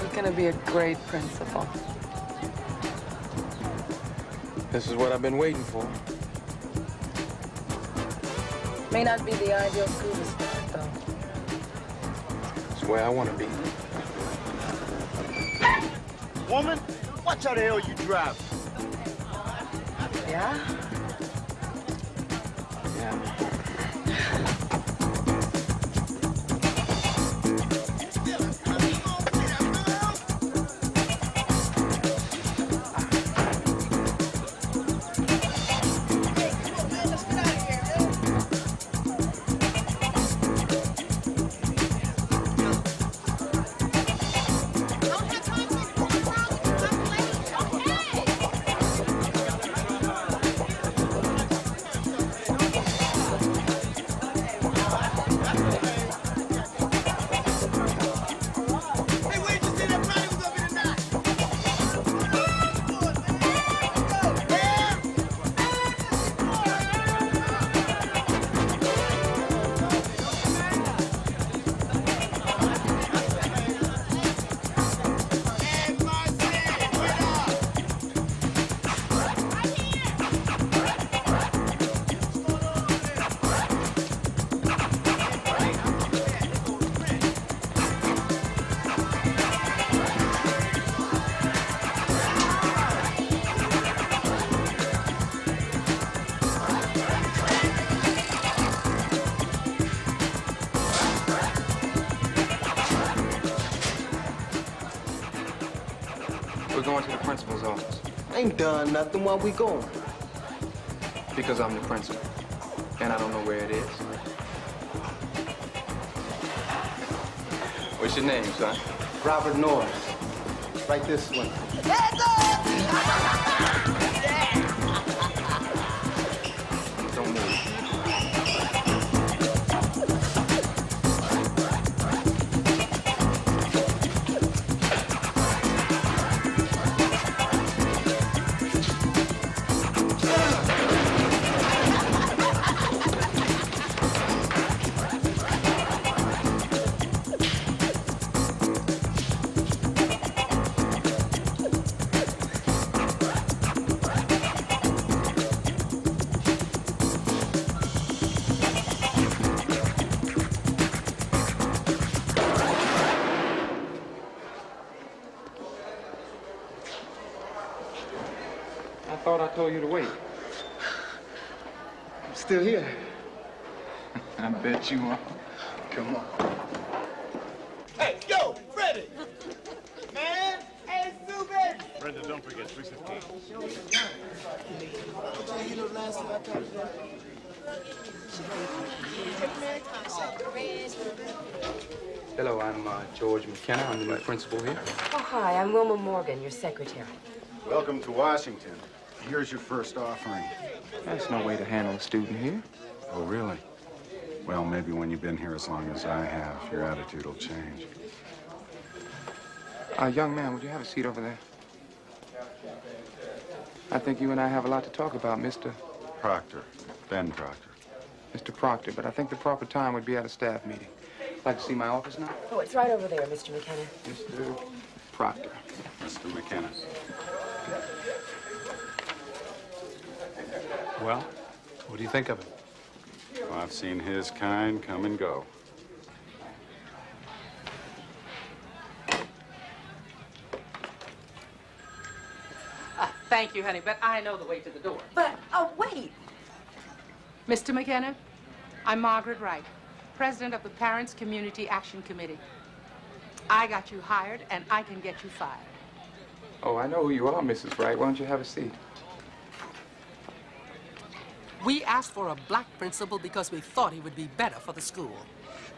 You're gonna be a great principal. This is what I've been waiting for. May not be the ideal school to start, though. It's where I want to be. Woman, watch how the hell you drive. Yeah? Yeah. We're going to the principal's office. Ain't done nothing while we going. Because I'm the principal. And I don't know where it is. What's your name, son? Robert Norris. Right this one. Don't move. I thought I told you to wait. I'm still here. I bet you are. Come on. Hey, yo, Freddie! Man, hey, Sue, baby! Brenda, don't forget 315. You know, last time I talked to her. Hello, I'm George McKenna. I'm the new principal here. Oh, hi, I'm Wilma Morgan, your secretary. Welcome to Washington. Here's your first offering. That's no way to handle a student here. Oh, really? Well, maybe when you've been here as long as I have, your attitude will change. Young man, would you have a seat over there? I think you and I have a lot to talk about, Mr. Proctor. Ben Proctor. Mr. Proctor, but I think the proper time would be at a staff meeting. Like to see my office now? Oh, it's right over there, Mr. McKenna. Mr. Proctor. Mr. McKenna. Well, what do you think of it? Well, I've seen his kind come and go. Thank you, honey, but I know the way to the door. But, oh, wait. Mr. McKenna, I'm Margaret Wright, president of the Parents Community Action Committee. I got you hired, and I can get you fired. Oh, I know who you are, Mrs. Wright. Why don't you have a seat? We asked for a black principal because we thought he would be better for the school.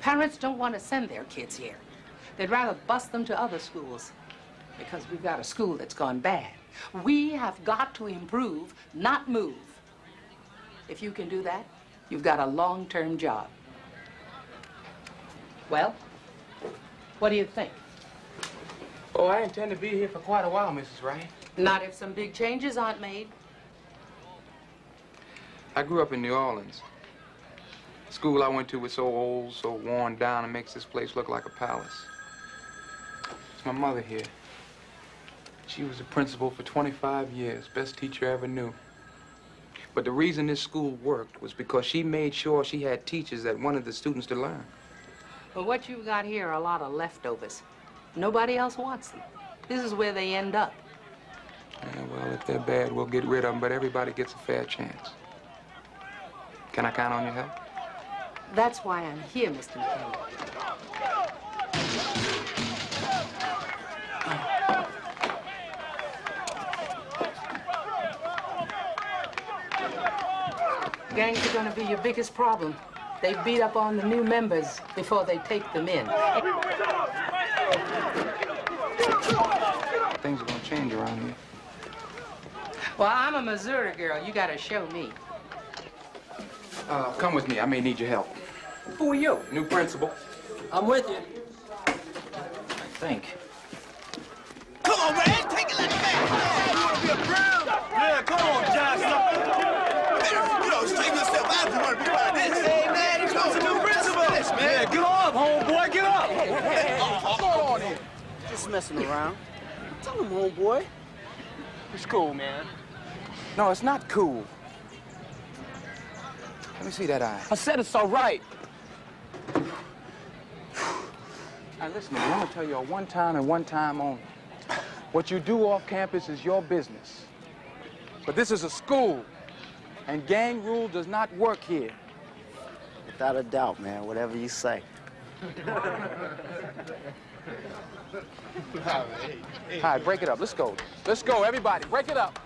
Parents don't want to send their kids here. They'd rather bus them to other schools because we've got a school that's gone bad. We have got to improve, not move. If you can do that, you've got a long-term job. Well, what do you think? Oh, I intend to be here for quite a while, Mrs. Wright. Not if some big changes aren't made. I grew up in New Orleans. School I went to was so old, so worn down, it makes this place look like a palace. It's my mother here. She was a principal for 25 years, best teacher I ever knew. But the reason this school worked was because she made sure she had teachers that wanted the students to learn. Well, what you've got here are a lot of leftovers. Nobody else wants them. This is where they end up. Yeah, well, if they're bad, we'll get rid of them, but everybody gets a fair chance. Can I count on your help? That's why I'm here, Mr. McKenna. Gangs are going to be your biggest problem. They beat up on the new members before they take them in. Things are going to change around here. Well, I'm a Missouri girl. You got to show me. Come with me. I may need your help. Who are you? New principal. I'm with you. I think. Come on, man. Take it like a man. You want to be a brown? Yeah, come on, John. You know, straighten yourself out if you want to be like this. Hey, man, here comes a new principal. Man, yeah, get up, homeboy. Get up. What's going on here? Just messing around. Tell him, homeboy. It's cool, man. No, it's not cool. Let me see that eye. I said it's all right. Now, listen to me. I'm going to tell you one time and one time only. What you do off campus is your business. But this is a school, and gang rule does not work here. Without a doubt, man. Whatever you say. All right, break it up. Let's go. Let's go, everybody. Break it up.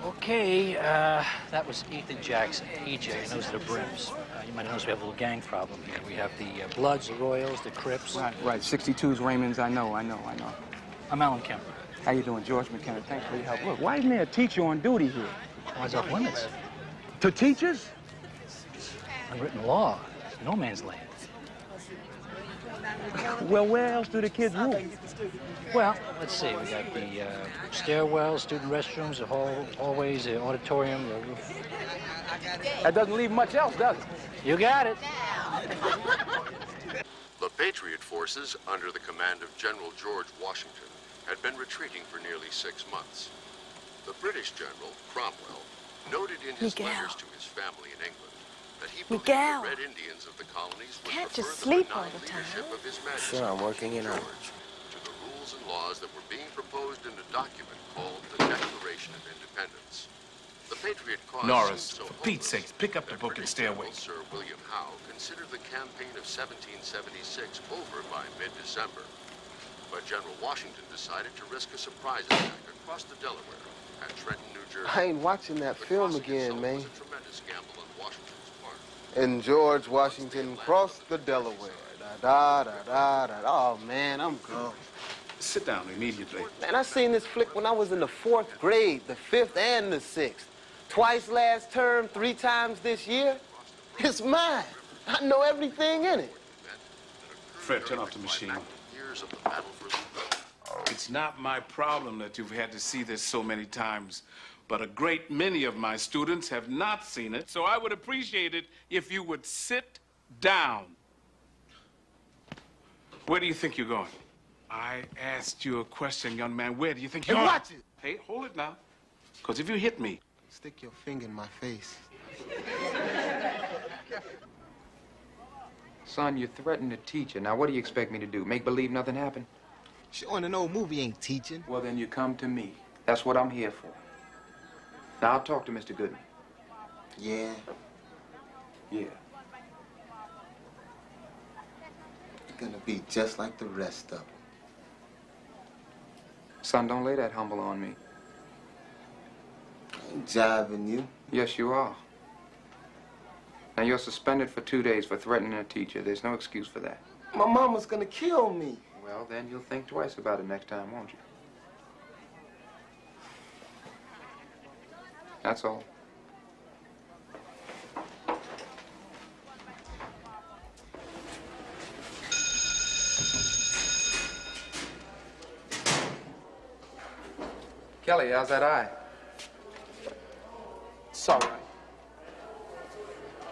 Okay, that was Ethan Jackson, EJ, and those are the Brims. You might notice we have a little gang problem here. We have the Bloods, the Royals, the Crips. Right. 62's Raymond's. I know. I'm Alan Kemper. How you doing, George McKenna? Thanks for your help. Look, why isn't there a teacher on duty here? Why's off limits? To teachers? Unwritten law. No man's land. Well, where else do the kids rule? Well, let's see. We got the stairwells, student restrooms, the hallways, the auditorium, the roof. That doesn't leave much else, does it? You got it. The Patriot forces, under the command of General George Washington, had been retreating for nearly 6 months. The British general, Cromwell, noted in his letters to his family in England that he believed the Red Indians of the colonies would prefer the benign leadership of His Majesty Sure, I'm working in on it. George to the rules and laws that were being proposed in a document called the Declaration of Independence. The Patriot cause Norris, seemed so for Pete's hopeless sake, pick up the that book and British stay away. General Sir William Howe considered the campaign of 1776 over by mid-December. But General Washington decided to risk a surprise attack across the Delaware at Trenton, New Jersey. I ain't watching that film again, man. Was a tremendous gamble on Washington's part. And George Washington crossed the Delaware. Da-da-da-da-da. Oh, man, I'm gone. Sit down immediately. Man, I seen this flick when I was in the 4th grade, the 5th and the 6th. Twice last term, 3 times this year. It's mine. I know everything in it. Fred, turn off the machine. Years of the battle for the It's not my problem that you've had to see this so many times, but a great many of my students have not seen it, so I would appreciate it if you would sit down. Where do you think you're going? I asked you a question, young man. Where do you think you're going? Watch it. Hey, hold it now. Because if you hit me... Stick your finger in my face. Son, you threatened a teacher. Now, what do you expect me to do? Make believe nothing happened? Showing an old movie ain't teaching. Well, then you come to me. That's what I'm here for. Now, I'll talk to Mr. Goodman. Yeah. Yeah. You're gonna be just like the rest of them. Son, don't lay that humble on me. I ain't jiving you. Yes, you are. Now, you're suspended for 2 days for threatening a teacher. There's no excuse for that. My mama's gonna kill me. Well, then you'll think twice about it next time, won't you? That's all. Kelly, how's that eye? It's all right.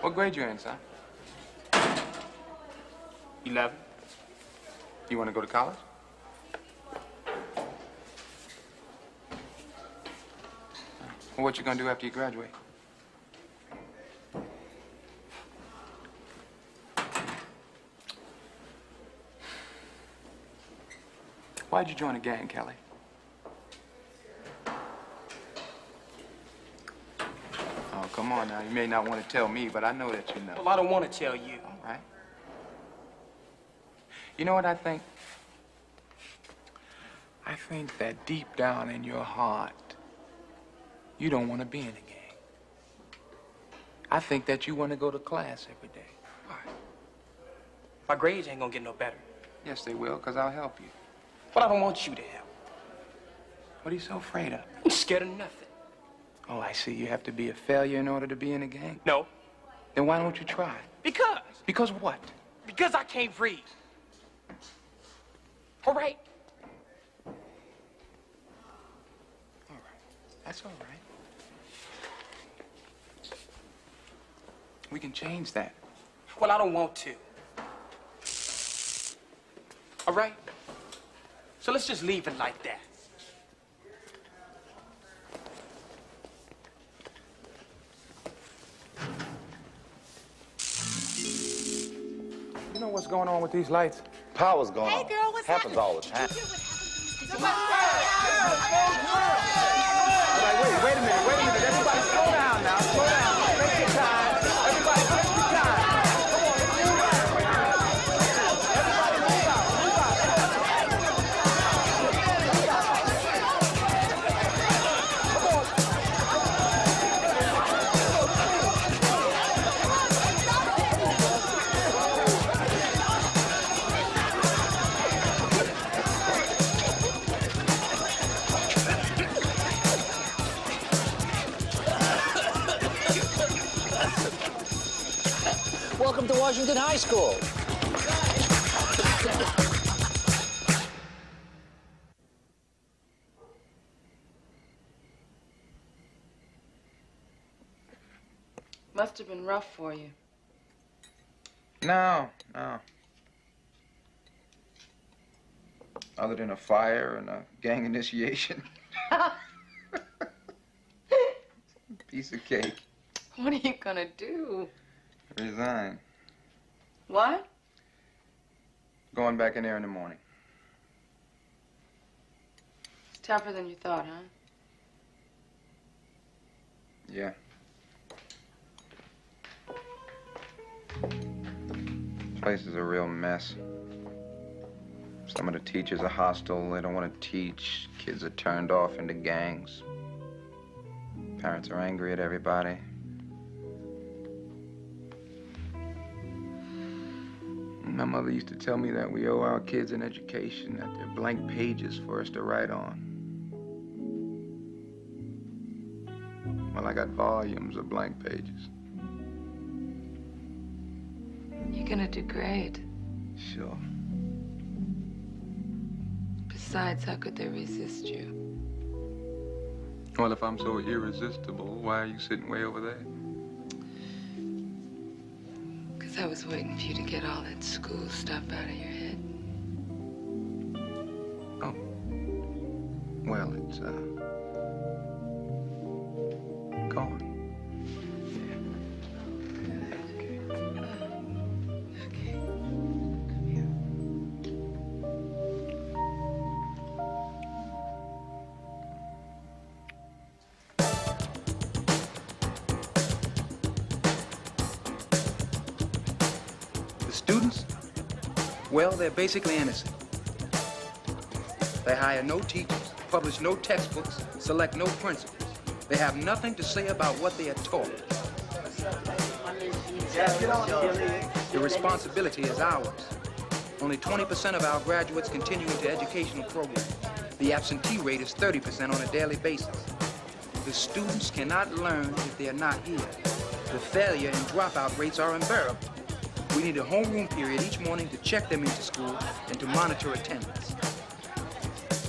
What grade you in, son? 11. You want to go to college? Well, what you gonna do after you graduate? Why'd you join a gang, Kelly? Oh, come on now. You may not want to tell me, but I know that you know. Well, I don't want to tell you. All right. You know what I think? I think that deep down in your heart, you don't want to be in a gang. I think that you want to go to class every day. Why? My grades ain't gonna get no better. Yes, they will, because I'll help you. But I don't want you to help. What are you so afraid of? I'm scared of nothing. Oh, I see. You have to be a failure in order to be in a gang? No. Then why don't you try? Because. Because what? Because I can't read. All right? All right. That's all right. We can change that. Well, I don't want to. All right? So let's just leave it like that. You know what's going on with these lights? Power's going on. Hey, girl, what's Happens all the time. Wait a minute. Everybody slow down now. Slow down. Take your time. Everybody take your time. Come on, let's move out. Everybody move out. Welcome to Washington High School. Must have been rough for you. No. Other than a fire and a gang initiation. Piece of cake. What are you gonna do? Resign. What? Going back in there in the morning. It's tougher than you thought, huh? Yeah. This place is a real mess. Some of the teachers are hostile. They don't want to teach. Kids are turned off into gangs. Parents are angry at everybody. My mother used to tell me that we owe our kids an education, that they're blank pages for us to write on. Well, I got volumes of blank pages. You're gonna do great. Sure. Besides, how could they resist you? Well, if I'm so irresistible, why are you sitting way over there? Because I was waiting for you to get all that school stuff out of your head. Oh. Well, it's, gone. Students? Well, they're basically innocent. They hire no teachers, publish no textbooks, select no principals. They have nothing to say about what they are taught. The responsibility is ours. Only 20% of our graduates continue into educational programs. The absentee rate is 30% on a daily basis. The students cannot learn if they are not here. The failure and dropout rates are unbearable. We need a homeroom period each morning to check them into school and to monitor attendance.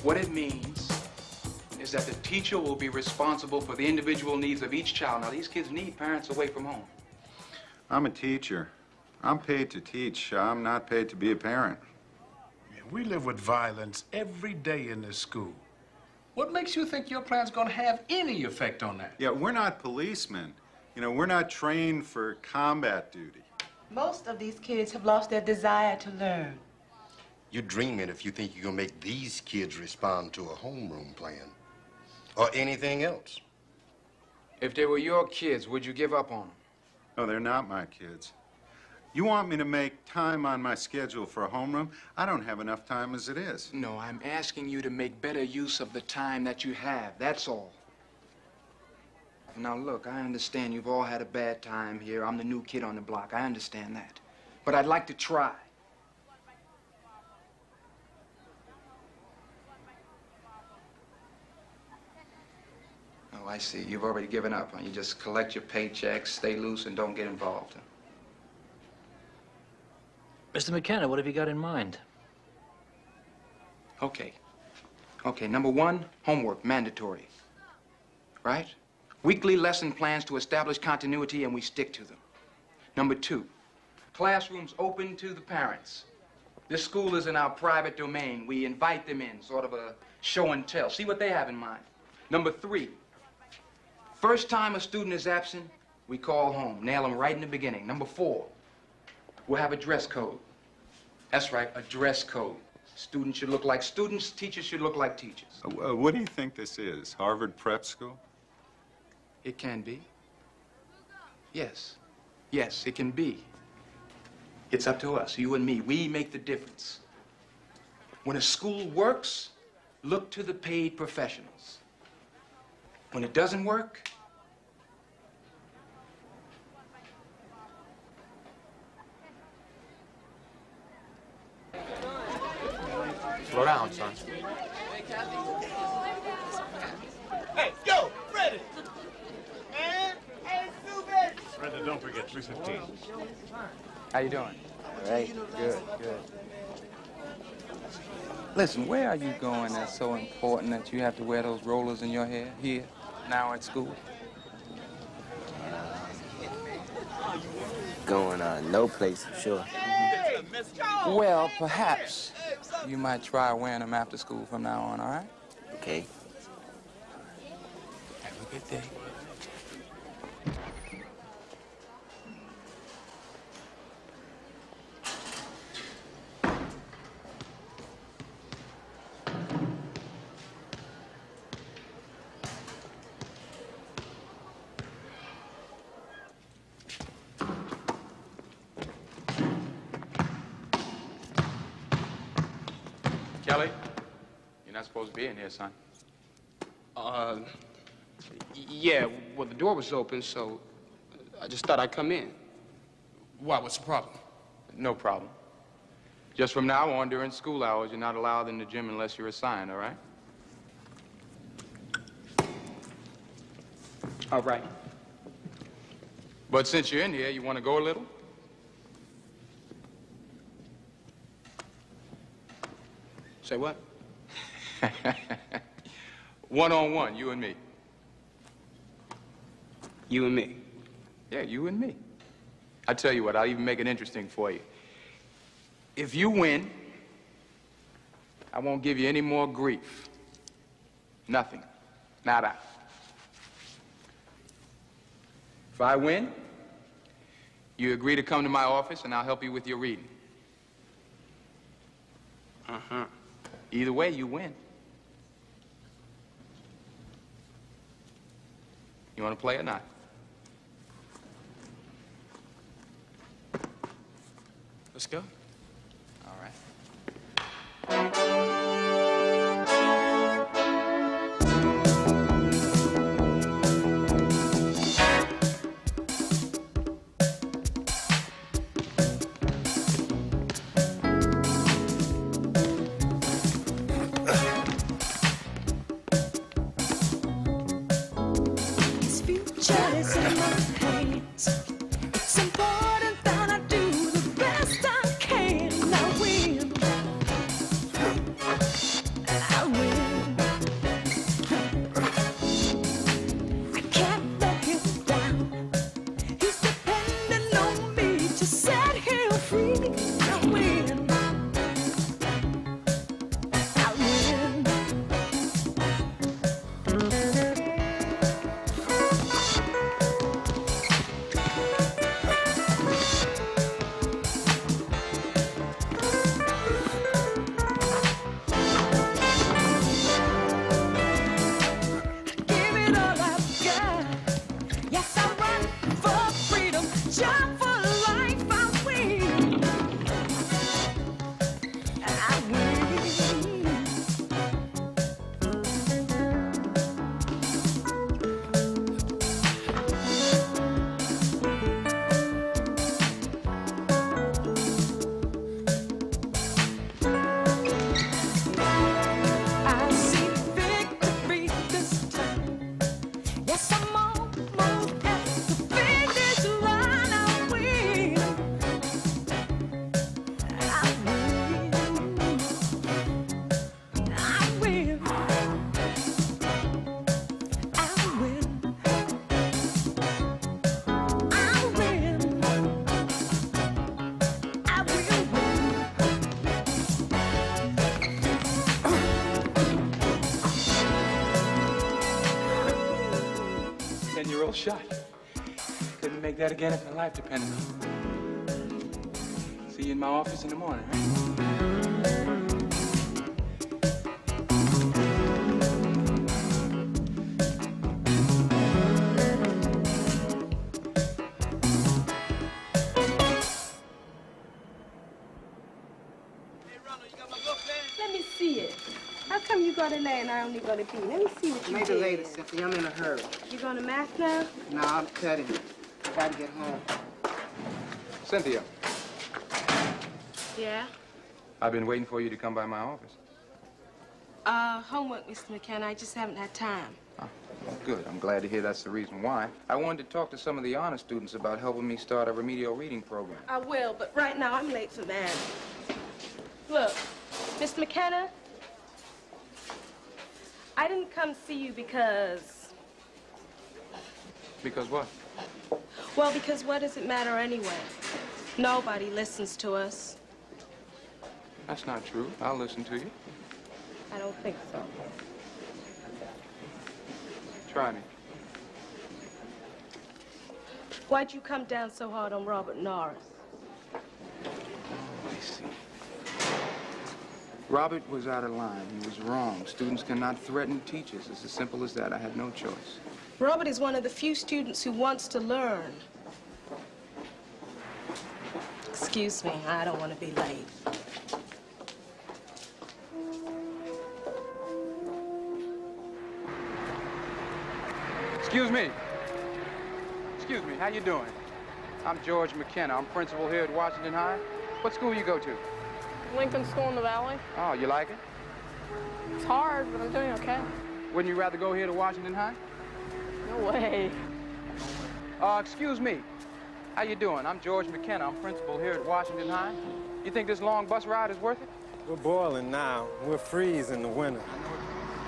What it means is that the teacher will be responsible for the individual needs of each child. Now, these kids need parents away from home. I'm a teacher. I'm paid to teach. I'm not paid to be a parent. Yeah, we live with violence every day in this school. What makes you think your plan's gonna have any effect on that? Yeah, we're not policemen. You know, we're not trained for combat duty. Most of these kids have lost their desire to learn. You're dreaming if you think you're gonna make these kids respond to a homeroom plan or anything else. If they were your kids, would you give up on them? No, they're not my kids. You want me to make time on my schedule for a homeroom? I don't have enough time as it is. No, I'm asking you to make better use of the time that you have. That's all. Now, look, I understand you've all had a bad time here. I'm the new kid on the block. I understand that. But I'd like to try. Oh, I see. You've already given up, huh? You just collect your paychecks, stay loose, and don't get involved, huh? Mr. McKenna, what have you got in mind? Okay. Okay, number one, homework, mandatory. Right? Weekly lesson plans to establish continuity, and we stick to them. Number two, classrooms open to the parents. This school is in our private domain. We invite them in, sort of a show and tell. See what they have in mind. Number three, first time a student is absent, we call home. Nail them right in the beginning. Number four, we'll have a dress code. That's right, a dress code. Students should look like students, teachers should look like teachers. What do you think this is? Harvard prep school? It can be. Yes. Yes, it can be. It's up to us, you and me. We make the difference. When a school works, look to the paid professionals. When it doesn't work, slow down, son. Hey, yo, Freddie! Man, hey, stupid! Brenda, don't forget 3:15. how you doing? All right. Good, good. Listen, where are you going that's so important that you have to wear those rollers in your hair here, now at school? Going no place for sure. Hey, Well, perhaps you might try wearing them after school from now on, all right? Okay. Have a good day. Kelly, you're not supposed to be in here, son. Yeah, well, the door was open, so I just thought I'd come in. Why, what's the problem? No problem. Just from now on, during school hours, you're not allowed in the gym unless you're assigned, all right? All right. But since you're in here, you want to go a little? Say what? One-on-one, you and me. You and me? Yeah, you and me. I tell you what, I'll even make it interesting for you. If you win, I won't give you any more grief. Nothing. Nada. If I win, you agree to come to my office and I'll help you with your reading. Uh-huh. Either way, you win. You want to play or not? Let's go. All right. set him free. I win. I win. Give it all I've got. Yes, I run for freedom, jump for life. I win. I win. I see victory this time. Yes, I'm almost at the finish line. I win. I win. I win. I win. I win. I will win. 10-year-old shot. Couldn't make that again if my life depended on it. See you in my office in the morning, right? Let me see it. How come you go to A and I only go to B? Let me see what you Maybe did. later, Cynthia. I'm in a hurry. You going to math now? No, I'm cutting. I gotta get home. Cynthia, Yeah. I've been waiting for you to come by my office. Homework, Mr. McKenna. I just haven't had time. Oh, well, good. I'm glad to hear that's the reason why. I wanted to talk to some of the honor students about helping me start a remedial reading program. I will, but right now I'm late for math. Look, Mr. McKenna, I didn't come see you because... Because what? Well, because what does it matter anyway? Nobody listens to us. That's not true. I'll listen to you. I don't think so. Try me. Why'd you come down so hard on Robert Norris? I see. Robert was out of line. He was wrong. Students cannot threaten teachers. It's as simple as that. I had no choice. Robert is one of the few students who wants to learn. Excuse me, I don't want to be late. Excuse me. Excuse me, how you doing? I'm George McKenna. I'm principal here at Washington High. What school you go to? Lincoln School in the Valley. Oh, you like it? It's hard, but I'm doing okay. Wouldn't you rather go here to Washington High? No way. Excuse me. How you doing? I'm George McKenna. I'm principal here at Washington High. You think this long bus ride is worth it? We're boiling now. We'll freeze in the winter.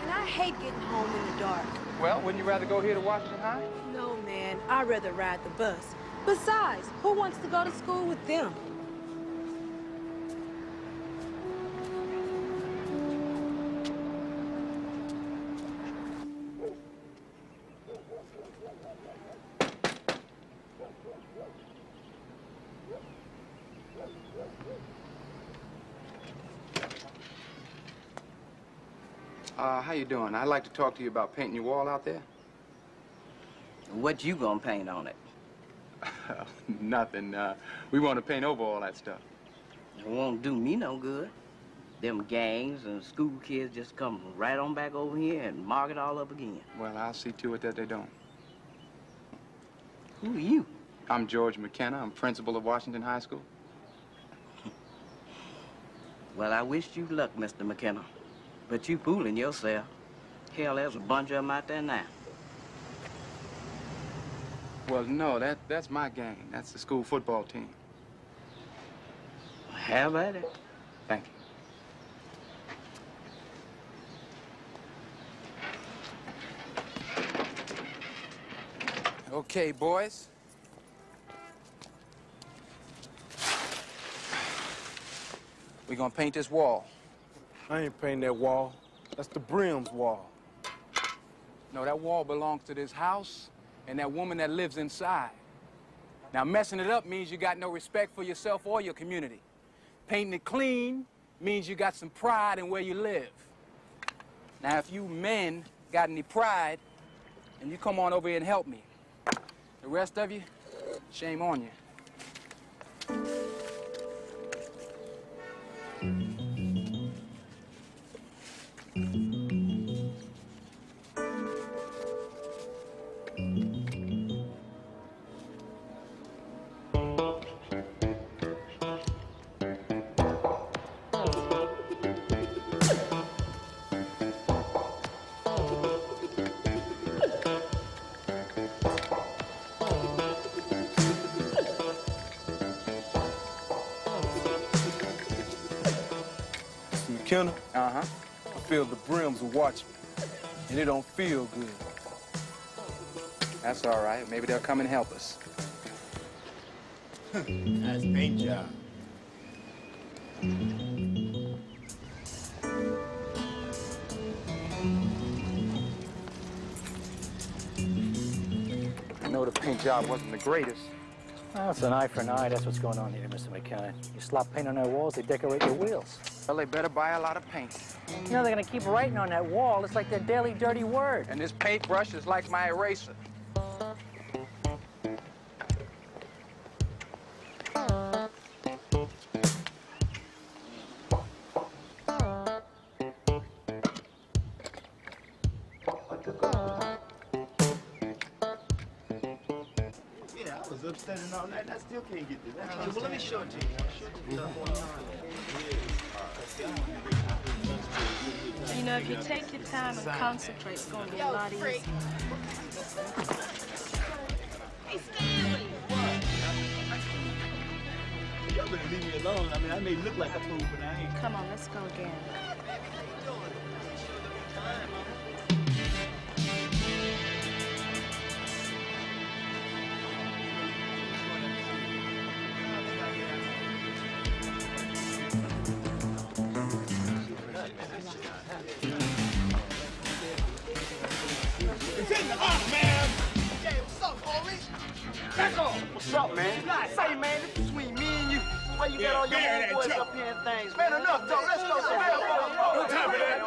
And I hate getting home in the dark. Well, wouldn't you rather go here to Washington High? No, man. I'd rather ride the bus. Besides, who wants to go to school with them? How you doing? I'd like to talk to you about painting your wall out there. What you gonna paint on it? Nothing. We want to paint over all that stuff. It won't do me no good. Them gangs and school kids just come right on back over here and mark it all up again. Well, I'll see to it that they don't. Who are you? I'm George McKenna. I'm principal of Washington High School. Well, I wish you luck, Mr. McKenna. But you fooling yourself. Hell, there's a bunch of them out there now. Well, no, that's my gang. That's the school football team. How about it? Thank you. Okay, boys. We're gonna paint this wall. I ain't painting that wall. That's the Brim's wall. No, that wall belongs to this house and that woman that lives inside. Now, messing it up means you got no respect for yourself or your community. Painting it clean means you got some pride in where you live. Now, if you men got any pride, then you come on over here and help me. The rest of you, shame on you. Mr. McKenna? Uh-huh. I feel the Brims will watch me, and it don't feel good. That's all right. Maybe they'll come and help us. Nice paint job. I know the paint job wasn't the greatest. Well, it's an eye for an eye. That's what's going on here, Mr. McKenna. You slop paint on their walls, they decorate your wheels. Well, they better buy a lot of paint. You know, they're going to keep writing on that wall. It's like their daily dirty word. And this paintbrush is like my eraser. Yeah, I was upset and all that, and I still can't get this. Well, let me show it to you. You know, if you take your time and concentrate, it's going to be a lot easier. Hey, Stanley! Y'all better leave me alone. I mean, I may look like a fool, but I ain't. Come on, let's go again. It's in the art, man! Hey, what's up, homie? Back off! What's up, man? Nah, say, man, this between me and you. Why you got all your homeboys up here and things? Man, enough, though. Let's go somewhere. No time for that.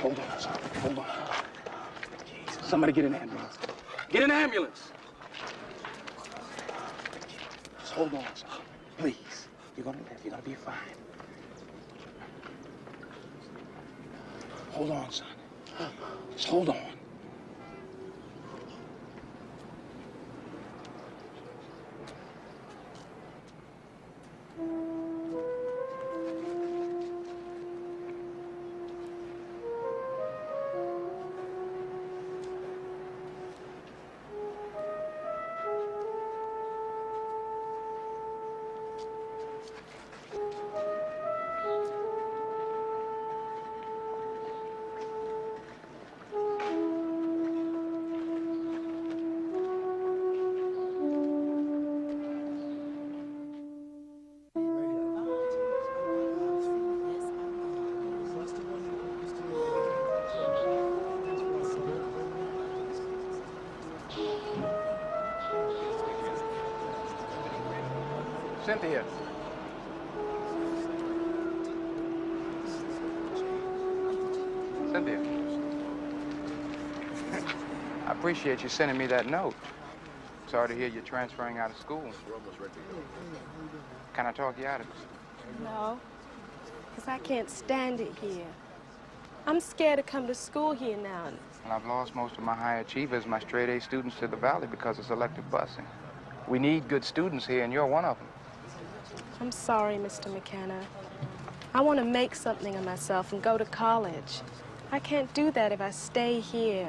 Hold on, son. Hold on. Jesus. Somebody get an ambulance. Get an ambulance. Just hold on, son. Please. You're gonna live. You're gonna be fine. Hold on, son. Just hold on. Cynthia. Cynthia. I appreciate you sending me that note. Sorry to hear you're transferring out of school. Can I talk you out of it? No, because I can't stand it here. I'm scared to come to school here now. Well, I've lost most of my high achievers, my straight-A students to the Valley because of selective busing. We need good students here, and you're one of them. I'm sorry, Mr. McKenna. I want to make something of myself and go to college. I can't do that if I stay here.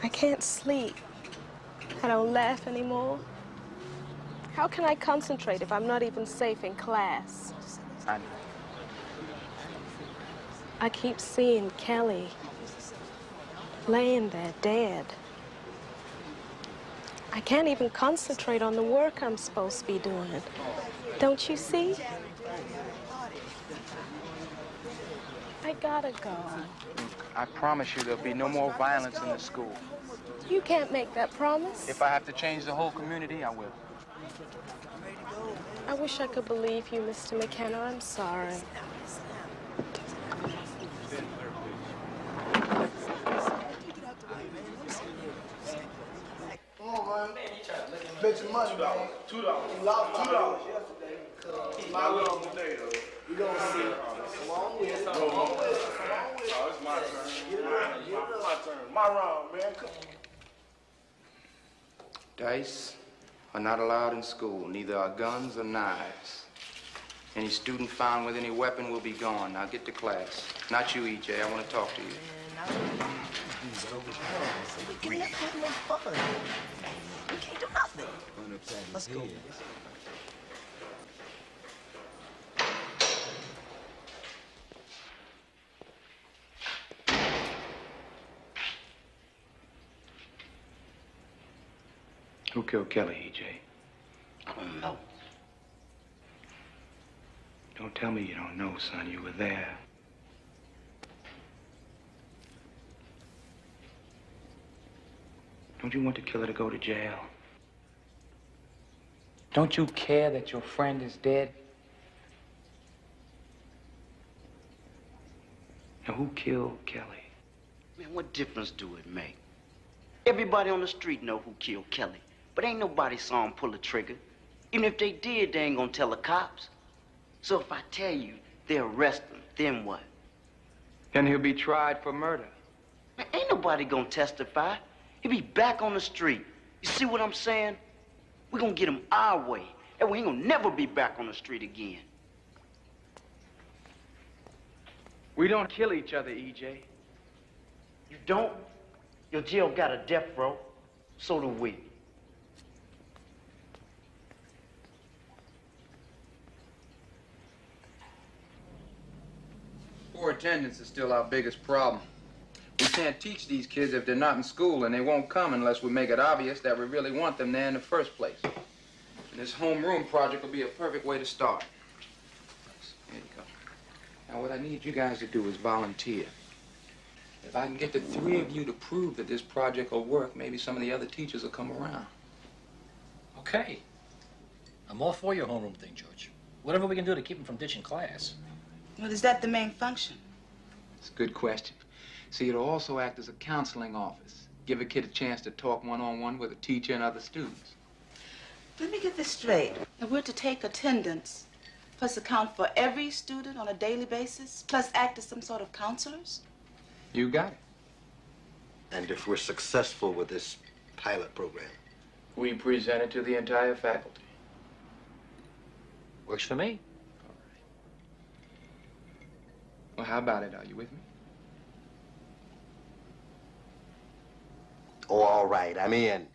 I can't sleep. I don't laugh anymore. How can I concentrate if I'm not even safe in class? I know. I keep seeing Kelly laying there dead. I can't even concentrate on the work I'm supposed to be doing. Don't you see? I gotta go. I promise you there'll be no more violence in the school. You can't make that promise. If I have to change the whole community, I will. I wish I could believe you, Mr. McKenna. I'm sorry. Come on, man. Bet your money, man. $2. You lost $2 yesterday. My little today, though. You gonna see. Come on with it. Come on with it. Oh, it's my turn. My turn. My round, man. Come on. Dice are not allowed in school. Neither are guns or knives. Any student found with any weapon will be gone. Now get to class. Not you, EJ. I want to talk to you. We can't have no fun. We can't do nothing. Let's go. Who killed Kelly, EJ? I don't know. Don't tell me you don't know, son. You were there. Don't you want the killer to go to jail? Don't you care that your friend is dead? Now, who killed Kelly? Man, what difference do it make? Everybody on the street know who killed Kelly, but ain't nobody saw him pull the trigger. Even if they did, they ain't gonna tell the cops. So if I tell you, they arrest him, then what? Then he'll be tried for murder. Man, ain't nobody gonna testify. He'll be back on the street. You see what I'm saying? We're gonna get him our way. That way he ain't gonna never be back on the street again. We don't kill each other, EJ. You don't? Your jail got a death row. So do we. Poor attendance is still our biggest problem. We can't teach these kids if they're not in school, and they won't come unless we make it obvious that we really want them there in the first place. And this homeroom project will be a perfect way to start. There you go. Now, what I need you guys to do is volunteer. If I can get the 3 of you to prove that this project will work, maybe some of the other teachers will come around. Okay. I'm all for your homeroom thing, George. Whatever we can do to keep him from ditching class. Well, is that the main function? It's a good question. See, it'll also act as a counseling office. Give a kid a chance to talk one-on-one with a teacher and other students. Let me get this straight. Now, we're to take attendance, plus account for every student on a daily basis, plus act as some sort of counselors? You got it. And if we're successful with this pilot program? We present it to the entire faculty. Works for me. Well, how about it? Are you with me? Oh, all right, I'm in.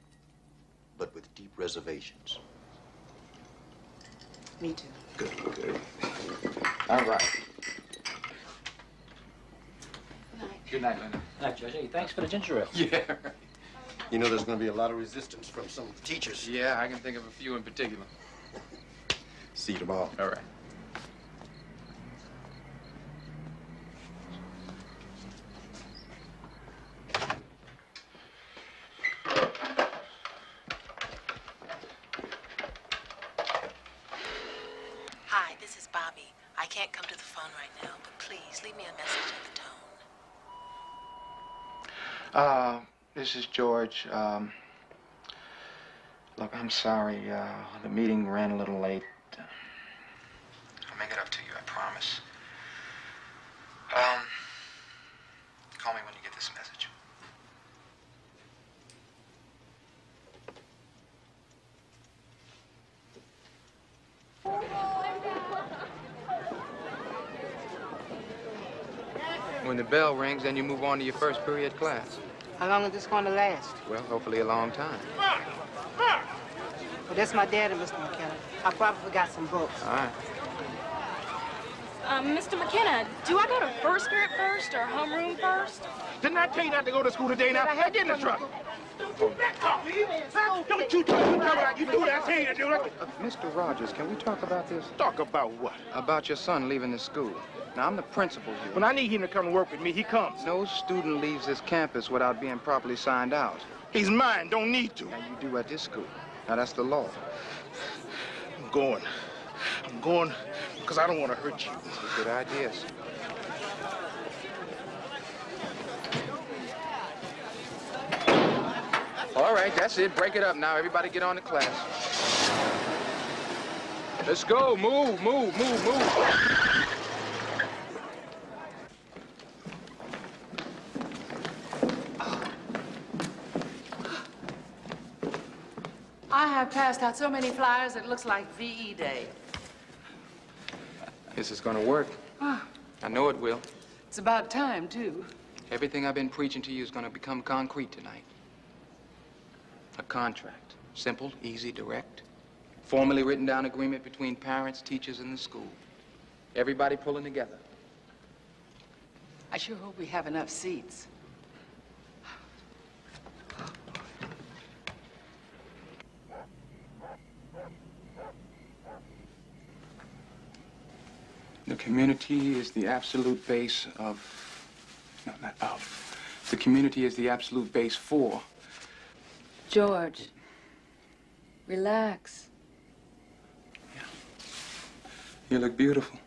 But with deep reservations. Me too. Good, good. All right. Good night, Linda. Night, Judge. Hey, thanks for the ginger ale. Yeah. You know there's going to be a lot of resistance from some teachers. Yeah, I can think of a few in particular. See you tomorrow. All right. phone right now, but please leave me a message at the tone. This is George. Look, I'm sorry. The meeting ran a little late. I'll make it up to you, I promise. Call me when you get this message. When the bell rings, then you move on to your first period class. How long is this going to last? Well, hopefully a long time. Well, that's my daddy, Mr. McKenna. I probably forgot some books. All right. Mr. McKenna, do I go to first period first or homeroom first? Didn't I tell you not to go to school today? Now, get in the truck. Don't you talk to me. Don't you talk. You do what I tell you to do. Mr. Rogers, can we talk about this? Talk about what? About your son leaving the school. Now, I'm the principal here. When I need him to come to work with me, he comes. No student leaves this campus without being properly signed out. He's mine. Don't need to. Now, you do at this school. Now, that's the law. I'm going because I don't want to hurt you. That's a good idea, sir. All right, that's it. Break it up now. Everybody get on to class. Let's go. Move. I have passed out so many flyers it looks like VE Day. This is gonna work. I know it will. It's about time, too. Everything I've been preaching to you is gonna become concrete tonight. A contract. Simple, easy, direct. Formally written down agreement between parents, teachers, and the school. Everybody pulling together. I sure hope we have enough seats. The community is the absolute base of... No, not of. The community is the absolute base for... George, relax. You look beautiful.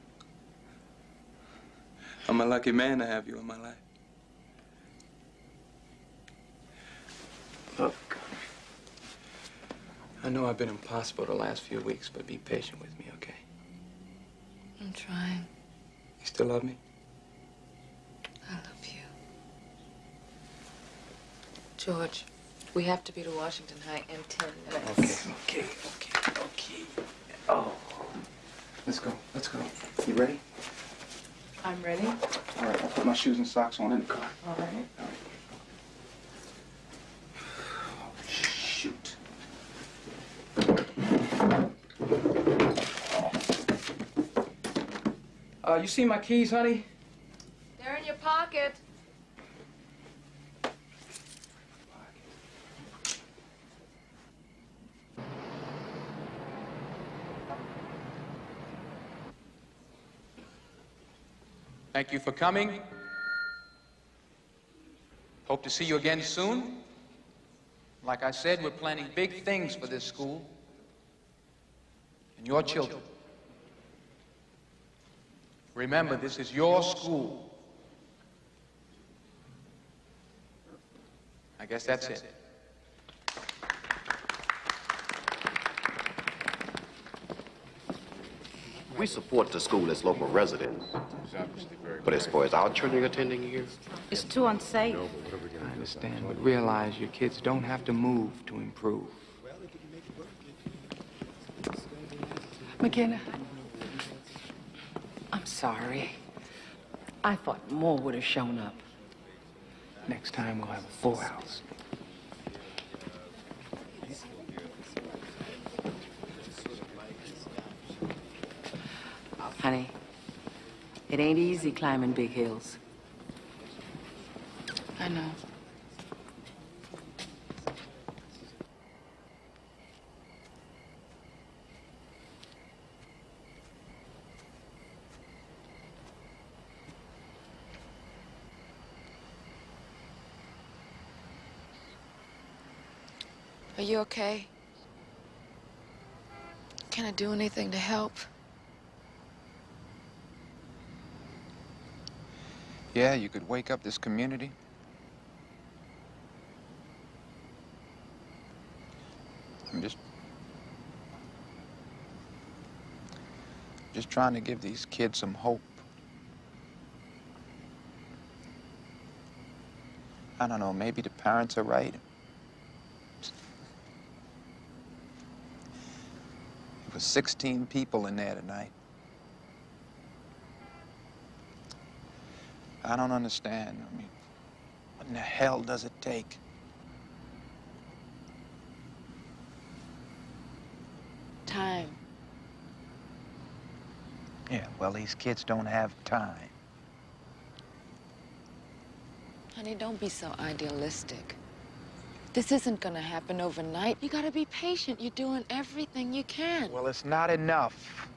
I'm a lucky man to have you in my life. Look, I know I've been impossible the last few weeks, but be patient with me, okay? I'm trying. You still love me? I love you. George, we have to be to Washington High in 10 minutes. Okay. Oh. Let's go. You ready? I'm ready. All right, I'll put my shoes and socks on in the car. All right. Shoot. You see my keys, honey? They're in your pocket. Thank you for coming. Hope to see you again soon. Like I said, we're planning big things for this school and your children. Remember, this is your school. I guess that's it. We support the school as local residents. But as far as our children attending here, It's too unsafe. I understand, but realize your kids don't have to move to improve. McKenna, I'm sorry. I thought more would have shown up. Next time we'll have a full house. Honey, it ain't easy climbing big hills. I know. Are you okay? Can I do anything to help? Yeah, you could wake up this community. I'm just trying to give these kids some hope. I don't know, maybe the parents are right. There was 16 people in there tonight. I don't understand. I mean, what in the hell does it take? Time. Yeah, well, these kids don't have time. Honey, don't be so idealistic. This isn't gonna happen overnight. You gotta be patient. You're doing everything you can. Well, it's not enough.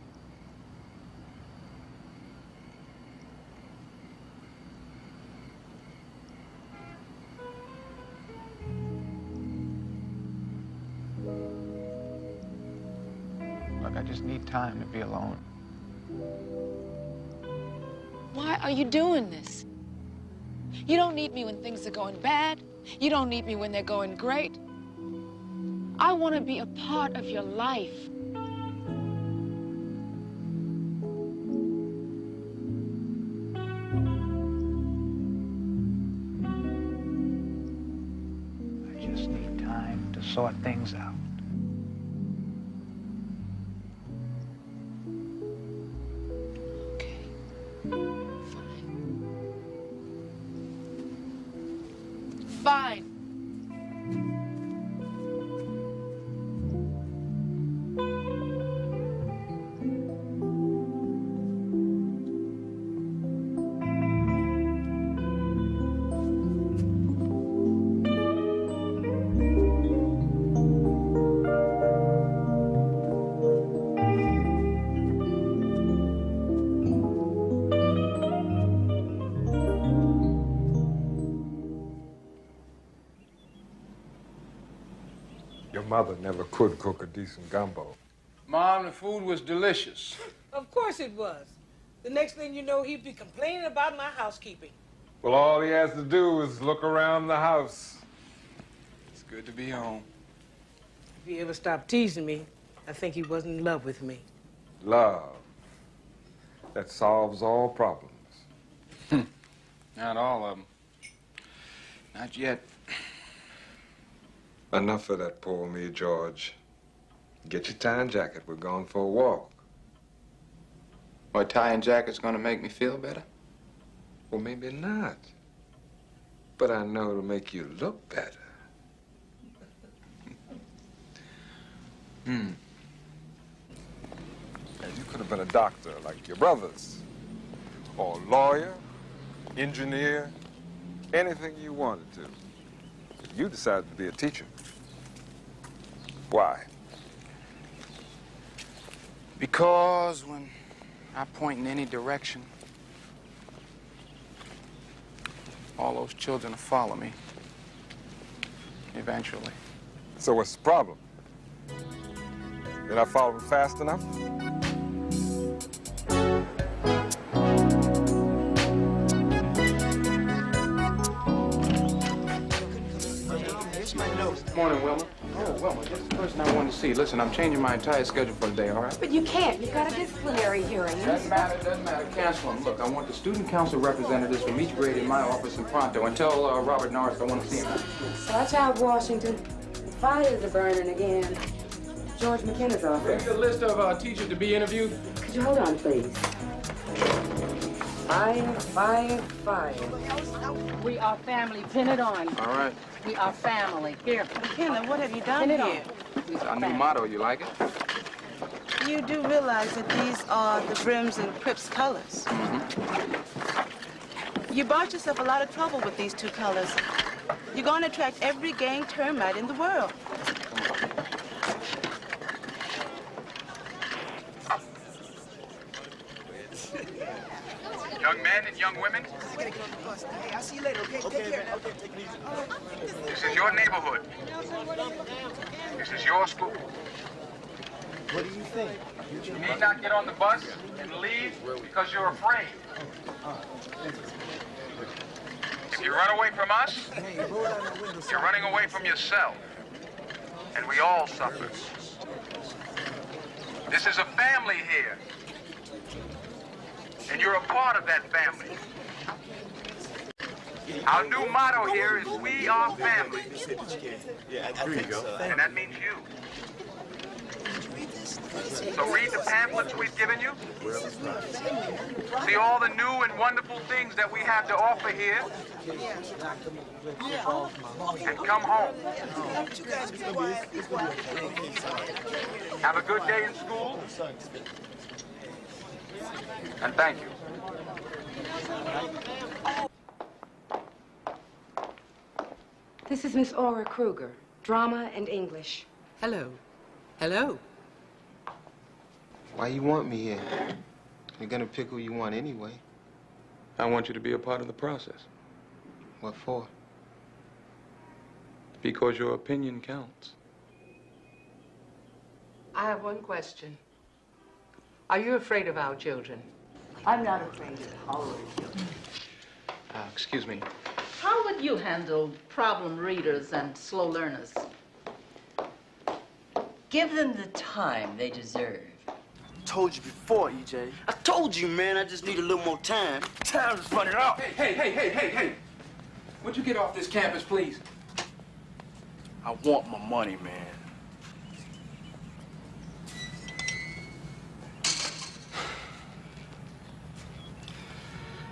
Look, I just need time to be alone. Why are you doing this? You don't need me when things are going bad. You don't need me when they're going great. I want to be a part of your life. I just need time to sort things out. Fine. Your mother never could cook a decent gumbo. Mom, the food was delicious. Of course it was. The next thing you know, he'd be complaining about my housekeeping. Well, all he has to do is look around the house. It's good to be home. If he ever stopped teasing me, I think he wasn't in love with me. Love. That solves all problems. Not all of them. Not yet. Enough of that poor me, George. Get your tie and jacket. We're going for a walk. What, tie and jacket's gonna make me feel better? Well, maybe not. But I know it'll make you look better. Hmm. And you could have been a doctor like your brothers. Or a lawyer, engineer, anything you wanted to. You decided to be a teacher. Why? Because when I point in any direction, all those children will follow me. Eventually. So what's the problem? Did I follow them fast enough? Morning, Wilma. Oh, Wilma, this is the person I wanted to see. Listen, I'm changing my entire schedule for the day, all right? But you can't. You've got a disciplinary hearing. Doesn't matter. Cancel them. Look, I want the student council representatives from each grade in my office in Pronto. And tell Robert Norris I want to see him. Watch out, Washington. The fires are burning again. George McKenna's office. Here's a list of teachers to be interviewed. Could you hold on, please? Fire. We are family. Pin it on. All right. We are family. Here. McKenna, what have you done Pin it here? It's our new motto. You like it? You do realize that these are the Brims and Crips colors. You bought yourself a lot of trouble with these two colors. You're going to attract every gang termite in the world. Young men and young women, Hey, I'll see you later, okay? Take care. Okay, take it easy. this is your neighborhood. This is your school. What do you think? You need not get on the bus and leave because you're afraid. If you run away from us, you're running away from yourself. And we all suffer. This is a family here. And you're a part of that family. Our new motto here is we are family. There you go. And that means you. So read the pamphlets we've given you. See all the new and wonderful things that we have to offer here. And come home. Have a good day in school. And thank you. This is Miss Aura Kruger, drama and English. Hello. Hello. Why you want me here? You're gonna pick who you want anyway. I want you to be a part of the process. What for? Because your opinion counts. I have one question. Are you afraid of our children? I'm not afraid of our children. Excuse me. How would you handle problem readers and slow learners? Give them the time they deserve. Told you before, EJ. I told you, man, I just need a little more time. Time is running out. Hey. Would you get off this campus, please? I want my money, man.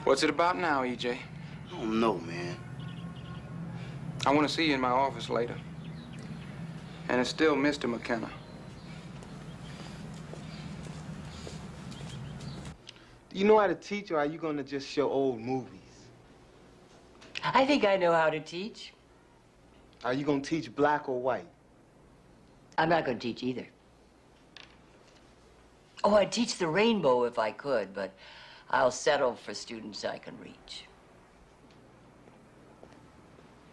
What's it about now, EJ? I don't know, man. I want to see you in my office later. And it's still Mr. McKenna. Do you know how to teach, or are you gonna just show old movies? I think I know how to teach. Are you gonna teach black or white? I'm not going to teach either. Oh, I'd teach the rainbow if I could, but I'll settle for students I can reach.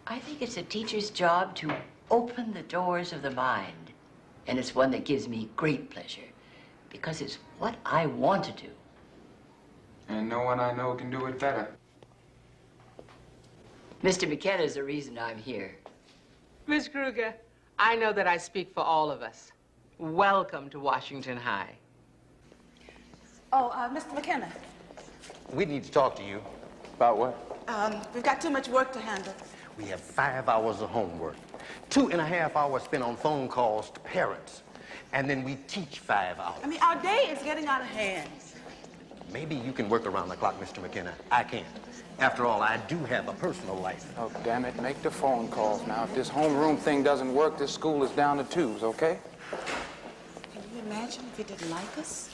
I think it's a teacher's job to open the doors of the mind. And it's one that gives me great pleasure, because it's what I want to do. And no one I know can do it better. Mr. McKenna is the reason I'm here. Miss Kruger, I know that I speak for all of us. Welcome to Washington High. Oh, Mr. McKenna, We need to talk to you. About what? we've got too much work to handle. We have 5 hours of homework, 2.5 hours spent on phone calls to parents, and then we teach 5 hours. I mean, our day is getting out of hand. Maybe you can work around the clock, Mr. McKenna. I can't. After all, I do have a personal life. Oh, damn it. Make the phone calls now. If this homeroom thing doesn't work, this school is down to 2s, okay? Can you imagine if he didn't like us?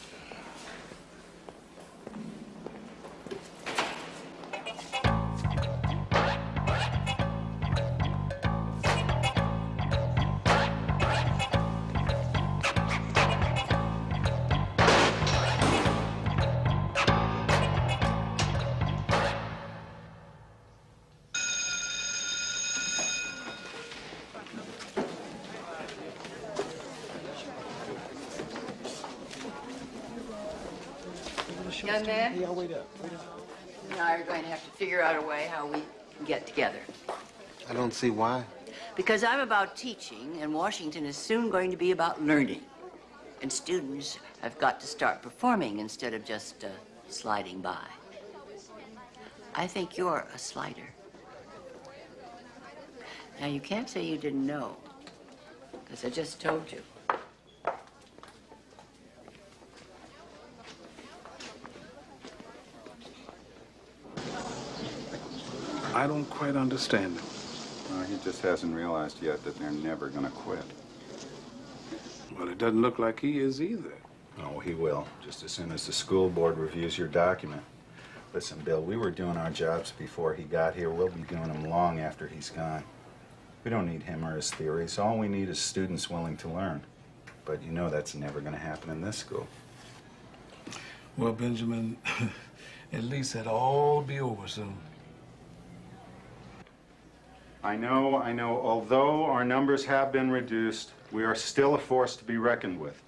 Young man? Yeah, wait up. You and I are going to have to figure out a way how we can get together. I don't see why. Because I'm about teaching, and Washington is soon going to be about learning. And students have got to start performing instead of just sliding by. I think you're a slider. Now, you can't say you didn't know, because I just told you. I don't quite understand him. He just hasn't realized yet that they're never going to quit. Well, it doesn't look like he is either. Oh, he will, just as soon as the school board reviews your document. Listen, Bill, we were doing our jobs before he got here. We'll be doing them long after he's gone. We don't need him or his theories. All we need is students willing to learn. But you know that's never going to happen in this school. Well, Benjamin, at least it'll all be over soon. I know. Although our numbers have been reduced, we are still a force to be reckoned with,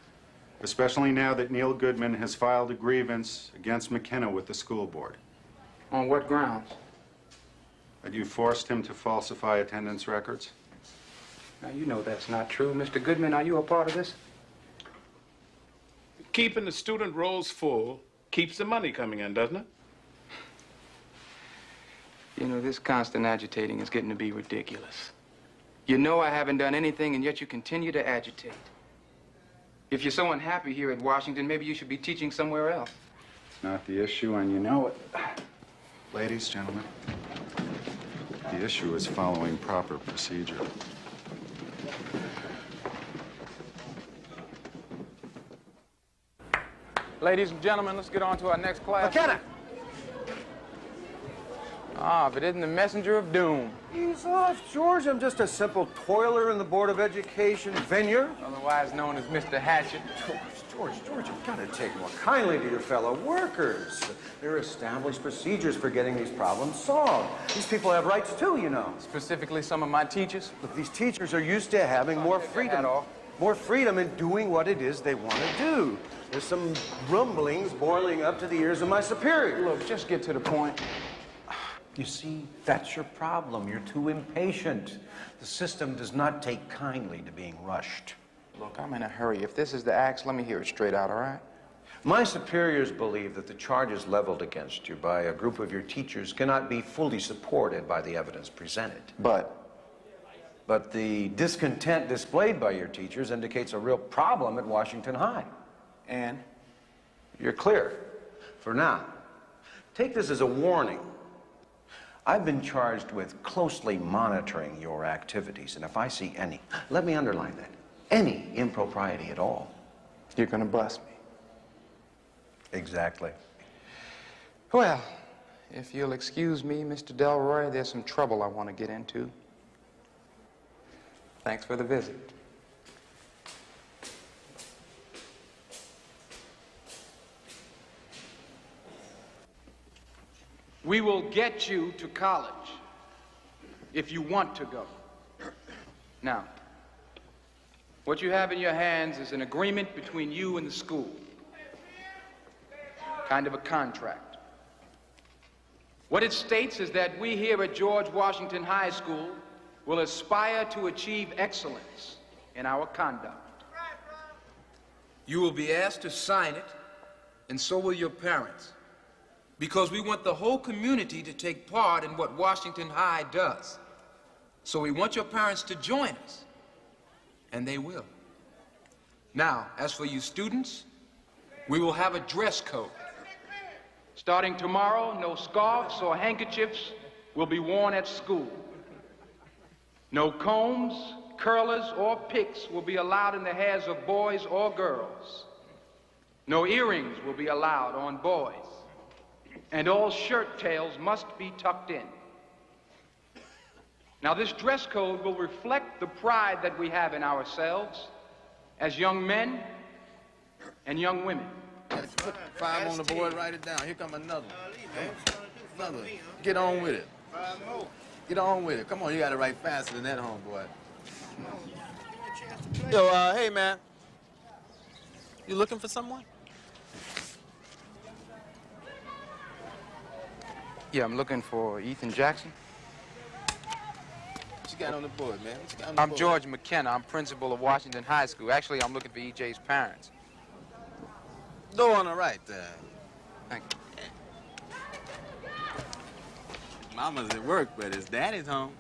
especially now that Neil Goodman has filed a grievance against McKenna with the school board. On what grounds? Had you forced him to falsify attendance records? Now, you know that's not true. Mr. Goodman, are you a part of this? Keeping the student rolls full keeps the money coming in, doesn't it? You know, this constant agitating is getting to be ridiculous. You know I haven't done anything, and yet you continue to agitate. If you're so unhappy here at Washington, maybe you should be teaching somewhere else. It's not the issue, and you know it. Ladies, gentlemen, the issue is following proper procedure. Ladies and gentlemen, let's get on to our next class. McKenna! Ah, if it isn't the messenger of doom. Ease off, George. I'm just a simple toiler in the Board of Education vineyard. Otherwise known as Mr. Hatchet. George, you've got to take more kindly to your fellow workers. There are established procedures for getting these problems solved. These people have rights too, you know. Specifically, some of my teachers. Look, these teachers are used to having more freedom. More freedom in doing what it is they want to do. There's some rumblings boiling up to the ears of my superior. Look, just get to the point. You see, that's your problem. You're too impatient. The system does not take kindly to being rushed. Look, I'm in a hurry. If this is the axe, let me hear it straight out, all right? My superiors believe that the charges leveled against you by a group of your teachers cannot be fully supported by the evidence presented. But the discontent displayed by your teachers indicates a real problem at Washington High. And? You're clear. For now. Take this as a warning. I've been charged with closely monitoring your activities, and if I see any, let me underline that, any impropriety at all, you're gonna bust me. Exactly. Well, if you'll excuse me, Mr. Delroy, there's some trouble I want to get into. Thanks for the visit. We will get you to college if you want to go. Now, what you have in your hands is an agreement between you and the school. Kind of a contract. What it states is that we here at George Washington High School will aspire to achieve excellence in our conduct. You will be asked to sign it, and so will your parents. Because we want the whole community to take part in what Washington High does. So we want your parents to join us, and they will. Now, as for you students, we will have a dress code. Starting tomorrow, no scarves or handkerchiefs will be worn at school. No combs, curlers, or picks will be allowed in the hairs of boys or girls. No earrings will be allowed on boys. And all shirt tails must be tucked in. Now, this dress code will reflect the pride that we have in ourselves as young men and young women. Put 5 on the board, write it down. Here come another one. Another one. Get on with it. Get on with it. Come on, you gotta write faster than that, homeboy. Yo, hey, man. You looking for someone? Yeah, I'm looking for Ethan Jackson. What you got on the board, man? What you got on the I'm board? George McKenna. I'm principal of Washington High School. Actually, I'm looking for EJ's parents. Go on the right there. Thank you. Mama's at work, but his daddy's home.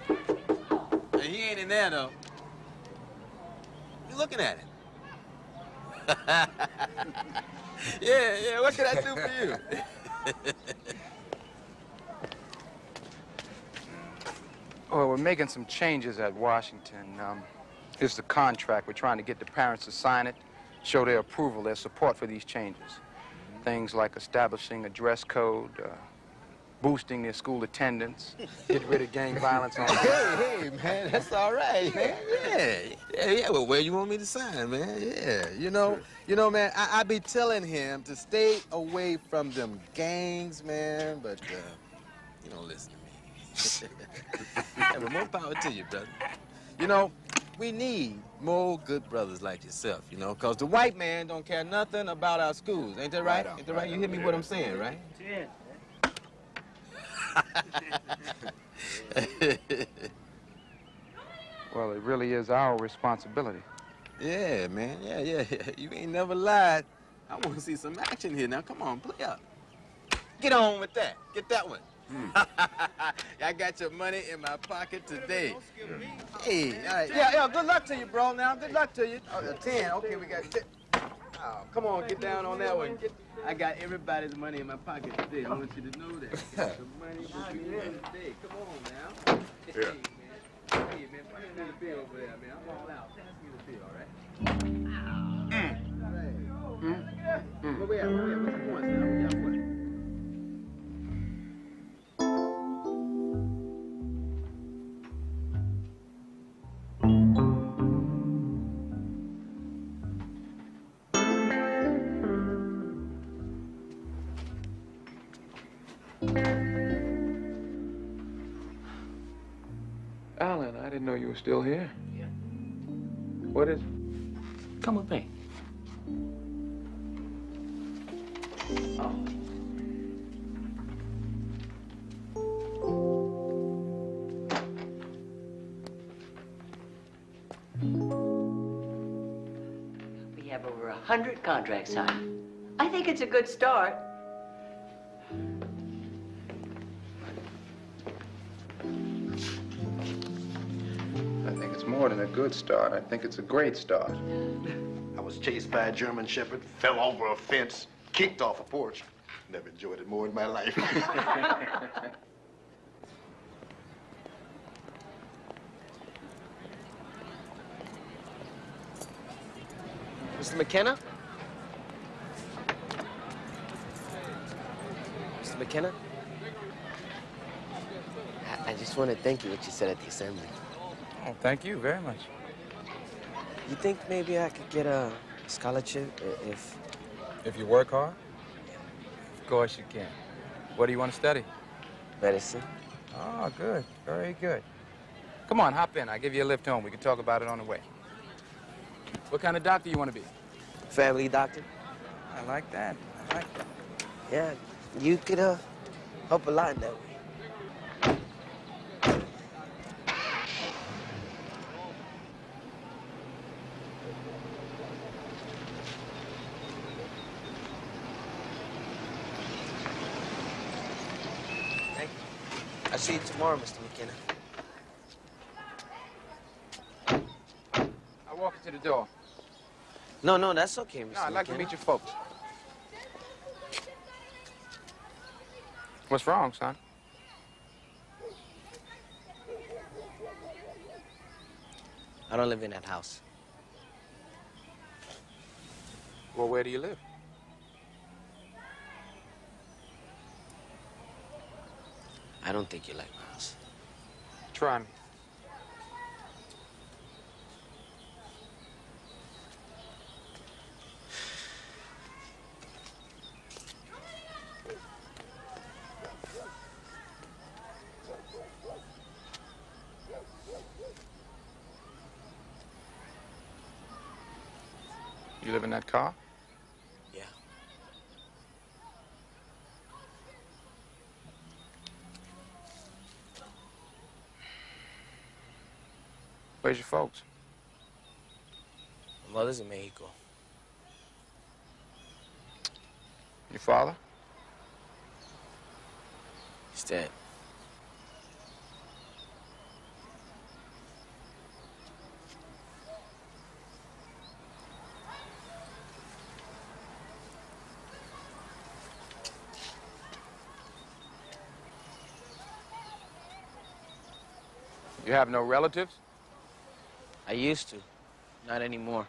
Hey, he ain't in there, though. You looking at him? Yeah, what can I do for you? Well, we're making some changes at Washington. This is the contract. We're trying to get the parents to sign it, show their approval, their support for these changes. Things like establishing a dress code, boosting their school attendance, get rid of gang violence on Hey, man, that's all right, man. Yeah. Well, where you want me to sign, man? Yeah, you know, man, I be telling him to stay away from them gangs, man, but you don't listen to me. Yeah, but more power to you, brother. You know, we need more good brothers like yourself, you know, because the white man don't care nothing about our schools. Ain't that right? Ain't that right? You hear me what I'm saying, right? Well, it really is our responsibility. Yeah, man. Yeah. You ain't never lied. I want to see some action here. Now, come on, play up. Get on with that. Get that one. I got your money in my pocket today. Hey, all right. Yeah, good luck to you, bro. Now, good luck to you. Oh, 10. Okay, we got 10. Oh, come on, get down on that one. I got everybody's money in my pocket today. I want you to know that. I got the money today. Come on now. Hey, man. Hey, man, pass me the bill over there, man. I'm all out. Pass me the bill, all right? Where we at? What's the points now? We got what? Alan, I didn't know you were still here. Yeah. What is it? Come with me. Oh. We have over 100 contracts signed. I think it's a good start. I think it's more than a good start. I think it's a great start. I was chased by a German Shepherd, fell over a fence, kicked off a porch. Never enjoyed it more in my life. Mr. McKenna? Mr. McKenna? I just want to thank you for what you said at the assembly. Oh, thank you very much. You think maybe I could get a scholarship If you work hard? Of course you can. What do you want to study? Medicine. Oh, good. Very good. Come on, hop in. I'll give you a lift home. We can talk about it on the way. What kind of doctor you want to be? Family doctor. I like that. I like that. Yeah, you could help a lot in that way. Thank you. I'll see you tomorrow, Mr. McKenna. I'll walk you to the door. No, that's okay, Mr. No, I'd like to McKenna. meet your folks. What's wrong, son? I don't live in that house. Well, where do you live? I don't think you like my house. Try me. You live in that car? Yeah. Where's your folks? My mother's in Mexico. Your father? He's dead. You have no relatives? I used to. Not anymore.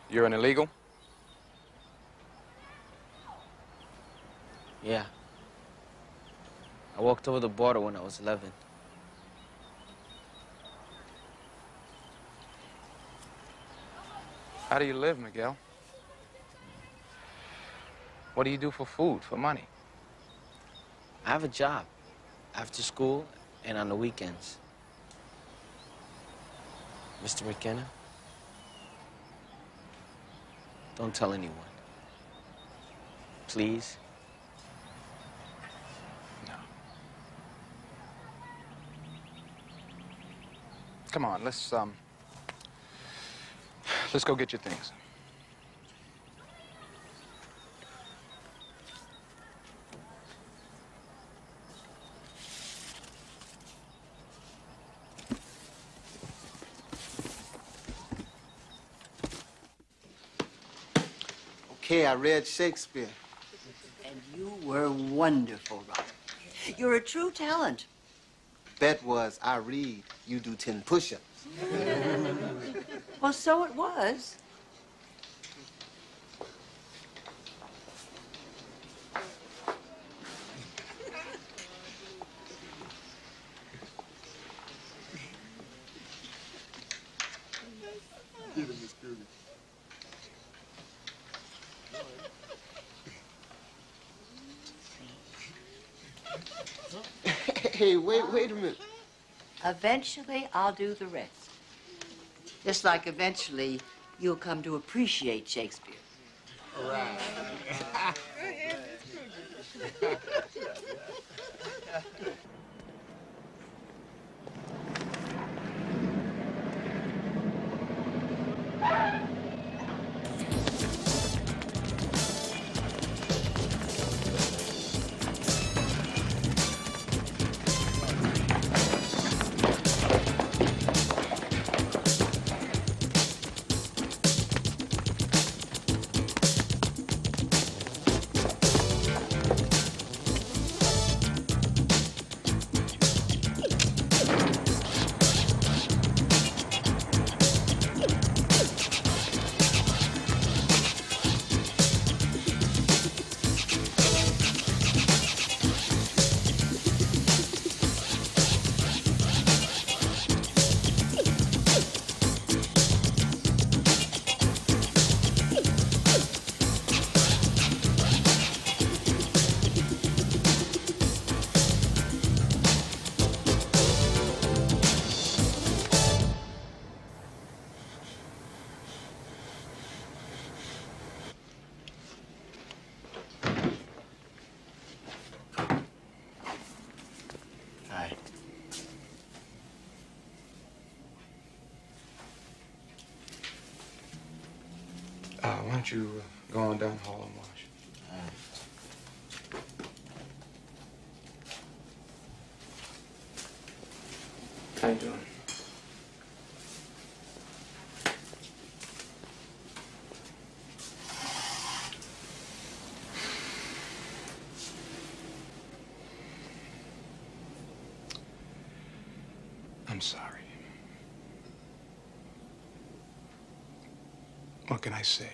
You're an illegal? Yeah. I walked over the border when I was 11. How do you live, Miguel? What do you do for food, for money? I have a job. After school and on the weekends. Mr. McKenna? Don't tell anyone. Please? No. Come on, let's go get your things. Okay, I read Shakespeare. And you were wonderful, Robert. You're a true talent. Bet was, I read, you do 10 push-ups. Well, so it was. Get him, Miss Cootie. Hey, wait a minute. Eventually, I'll do the rest. Just like eventually, you'll come to appreciate Shakespeare. All right. Why don't you go on down the hall and wash? How you doing? I'm sorry. What can I say?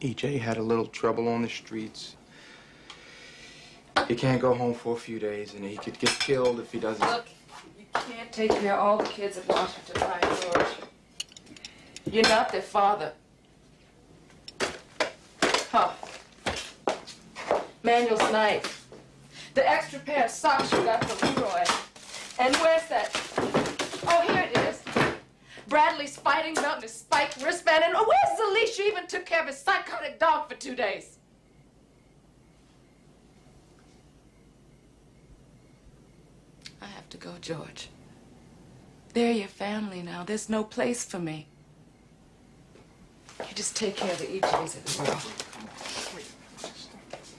EJ had a little trouble on the streets. He can't go home for a few days, and he could get killed if he doesn't. Look, you can't take care of all the kids at Washington High, George. You're not their father. Huh. Manuel's knife. The extra pair of socks you got from Leroy. And where's that? Oh, here it is. Bradley's fighting belt and his spiked wristband. And where's the leash you even took care of his psychotic dog for 2 days? I have to go, George. They're your family now. There's no place for me. You just take care of the EJs at the world.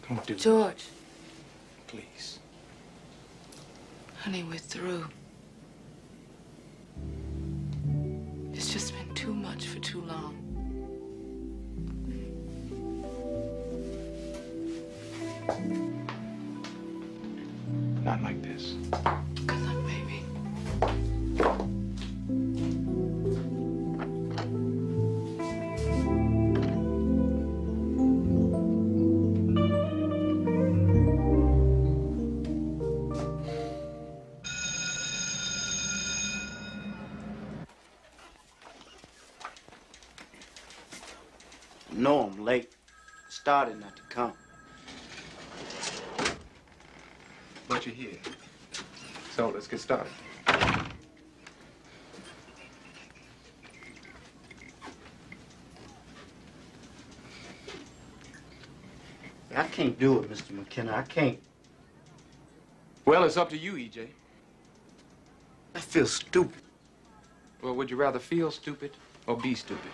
Don't do that. George. Please. Honey, we're through. It's just been too much for too long. Not like this. Good luck, baby. No, I'm late. Started not to come. But you're here. So let's get started. can't do it, Mr. McKenna. I can't. Well, it's up to you, EJ. I feel stupid. Well, would you rather feel stupid or be stupid?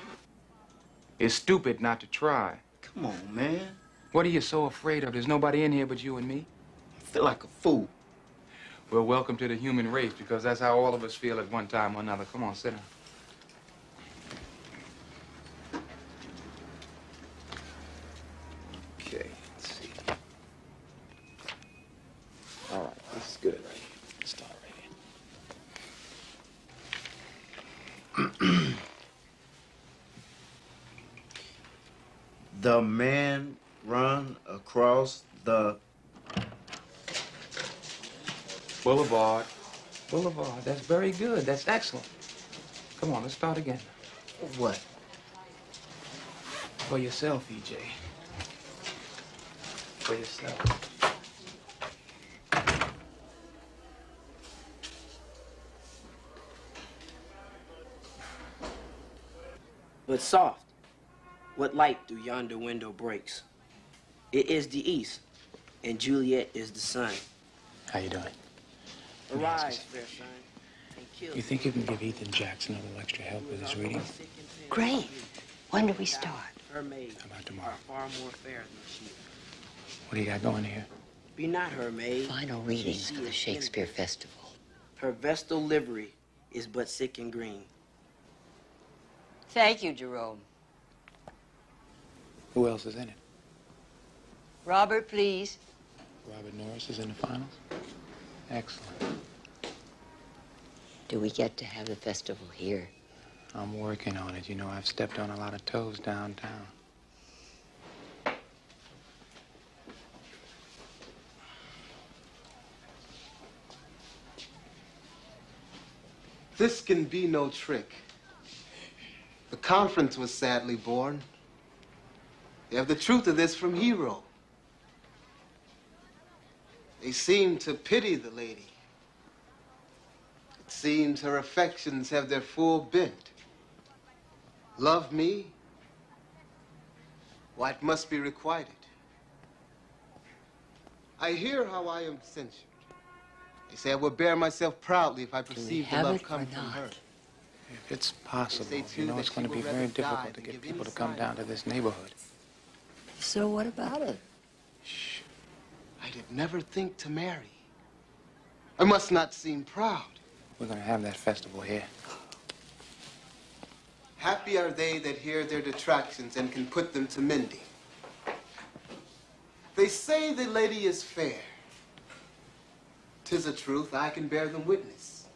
It's stupid not to try. Come on, man. What are you so afraid of? There's nobody in here but you and me. I feel like a fool. Well, welcome to the human race, because that's how all of us feel at one time or another. Come on, sit down. Okay, let's see. All right, this is good right here. Let's start right here. The man run across the Boulevard. Boulevard. That's very good. That's excellent. Come on, let's start again. What? For yourself, EJ. For yourself. But soft, what light through yonder window breaks? It is the east, and Juliet is the sun. How you doing? Arise, fair son, and kill. You think you can give Ethan Jackson a little extra help with his reading? Great. When do we start? Her maids How about tomorrow? are far more fair than she. What do you got going here? Be not her maid. Final readings for the Shakespeare Festival. Her vestal livery is but sick and green. Thank you, Jerome. Who else is in it? Robert, please. Robert Norris is in the finals? Excellent. Do we get to have the festival here? I'm working on it. You know, I've stepped on a lot of toes downtown. This can be no trick. The conference was sadly born. They have the truth of this from Hero. They seem to pity the lady. It seems her affections have their full bent. Love me? Why, it must be requited. I hear how I am censured. They say I will bear myself proudly if I perceive the love come from her. If it's possible, They say, you too, know that it's going to she be will very rather die difficult to than get give people any to come sign down to this neighborhood. So what about it? I did never think to marry. I must not seem proud. We're going to have that festival here. Happy are they that hear their detractions and can put them to mending. They say the lady is fair. 'Tis a truth, I can bear them witness.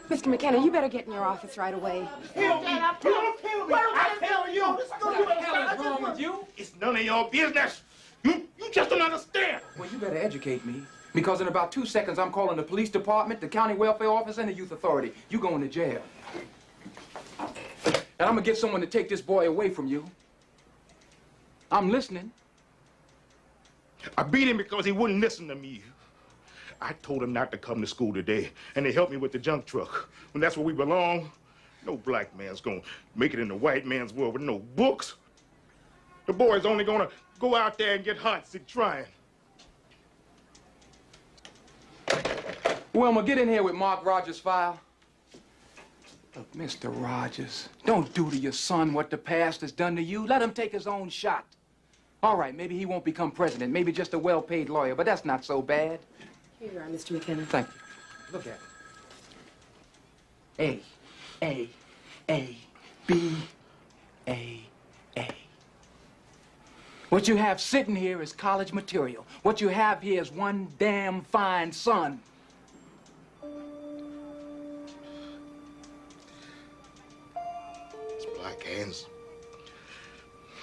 Mr. McKenna, you better get in your office right away. Kill me. You don't kill me. I tell you. What the hell is wrong with you? It's none of your business. You just don't understand. Well, you better educate me. Because in about 2 seconds, I'm calling the police department, the county welfare office, and the youth authority. You going to jail. And I'm going to get someone to take this boy away from you. I'm listening. I beat him because he wouldn't listen to me. I told him not to come to school today, and they helped me with the junk truck. When that's where we belong, no black man's gonna make it in the white man's world with no books. The boy's only gonna go out there and get heartsick trying. Wilma, get in here with Mark Rogers' file. Look, Mr. Rogers, don't do to your son what the past has done to you. Let him take his own shot. All right, maybe he won't become president, maybe just a well-paid lawyer, but that's not so bad. Here you are, Mr. McKenna. Thank you. Look at it. A, B, A. What you have sitting here is college material. What you have here is one damn fine son. His black hands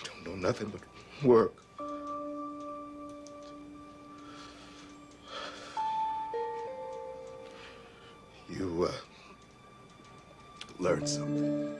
don't know nothing but work. You, learned something.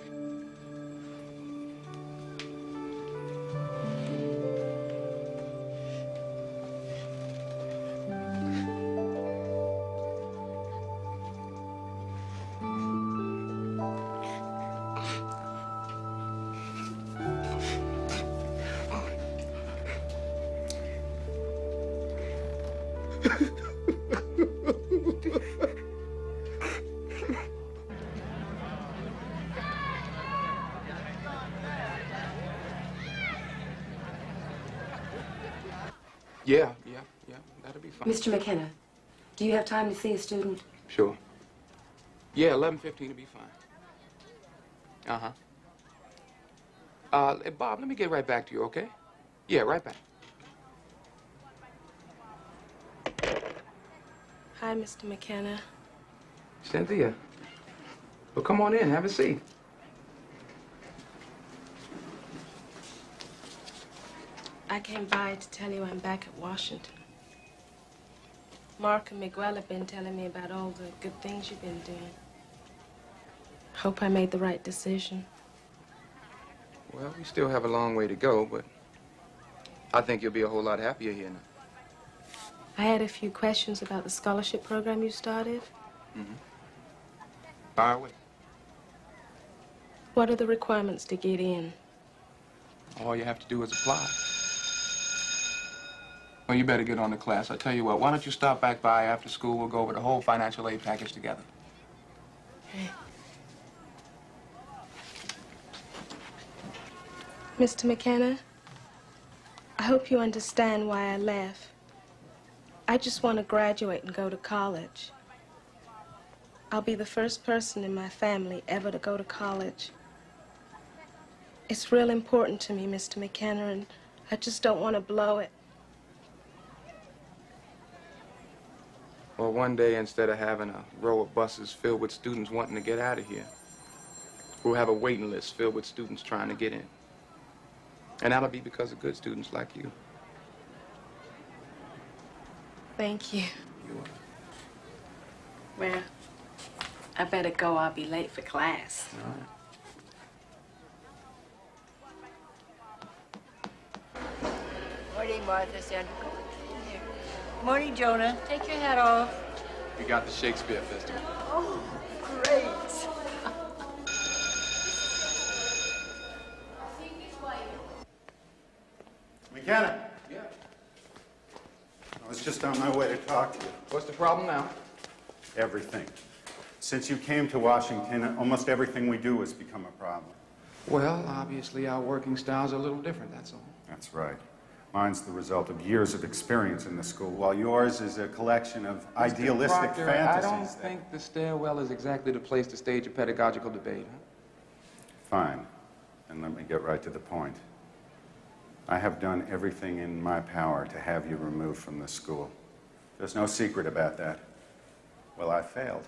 Yeah, that'll be fine. Mr. McKenna, do you have time to see a student? Sure. Yeah, 11:15 will be fine. Uh-huh. Bob, let me get right back to you, okay? Yeah, right back. Hi, Mr. McKenna. Cynthia. Well, come on in, have a seat. I came by to tell you I'm back at Washington. Mark and Miguel have been telling me about all the good things you've been doing. Hope I made the right decision. Well, we still have a long way to go, but I think you'll be a whole lot happier here now. I had a few questions about the scholarship program you started. Mm-hmm. Fire away. What are the requirements to get in? All you have to do is apply. Well, you better get on to class. I tell you what, why don't you stop back by after school? We'll go over the whole financial aid package together. Okay. Mr. McKenna, I hope you understand why I left. I just want to graduate and go to college. I'll be the first person in my family ever to go to college. It's real important to me, Mr. McKenna, and I just don't want to blow it. Well, one day, instead of having a row of buses filled with students wanting to get out of here, we'll have a waiting list filled with students trying to get in. And that'll be because of good students like you. Thank you. Well, I better go. I'll be late for class. All right. Morning, Martha Sandico. Morning, Jonah. Take your hat off. We got the Shakespeare Festival. Oh, great. McKenna. Yeah. I was just on my way to talk to you. What's the problem now? Everything. Since you came to Washington, almost everything we do has become a problem. Well, obviously our working styles are a little different, that's all. That's right. Mine's the result of years of experience in the school, while yours is a collection of idealistic Proctor, fantasies. I don't think the stairwell is exactly the place to stage a pedagogical debate, huh? Fine. And let me get right to the point. I have done everything in my power to have you removed from the school. There's no secret about that. Well, I failed.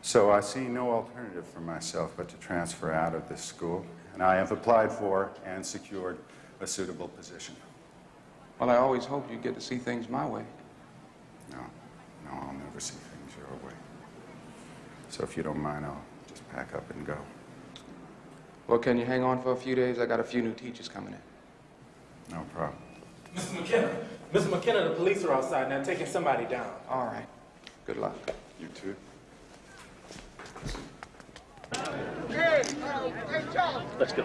So I see no alternative for myself but to transfer out of this school, and I have applied for and secured a suitable position. Well, I always hoped you'd get to see things my way. No, I'll never see things your way. So if you don't mind, I'll just pack up and go. Well, can you hang on for a few days? I got a few new teachers coming in. No problem. Mr. McKenna. Mr. McKenna, the police are outside now taking somebody down. All right. Good luck. You too. Let's go.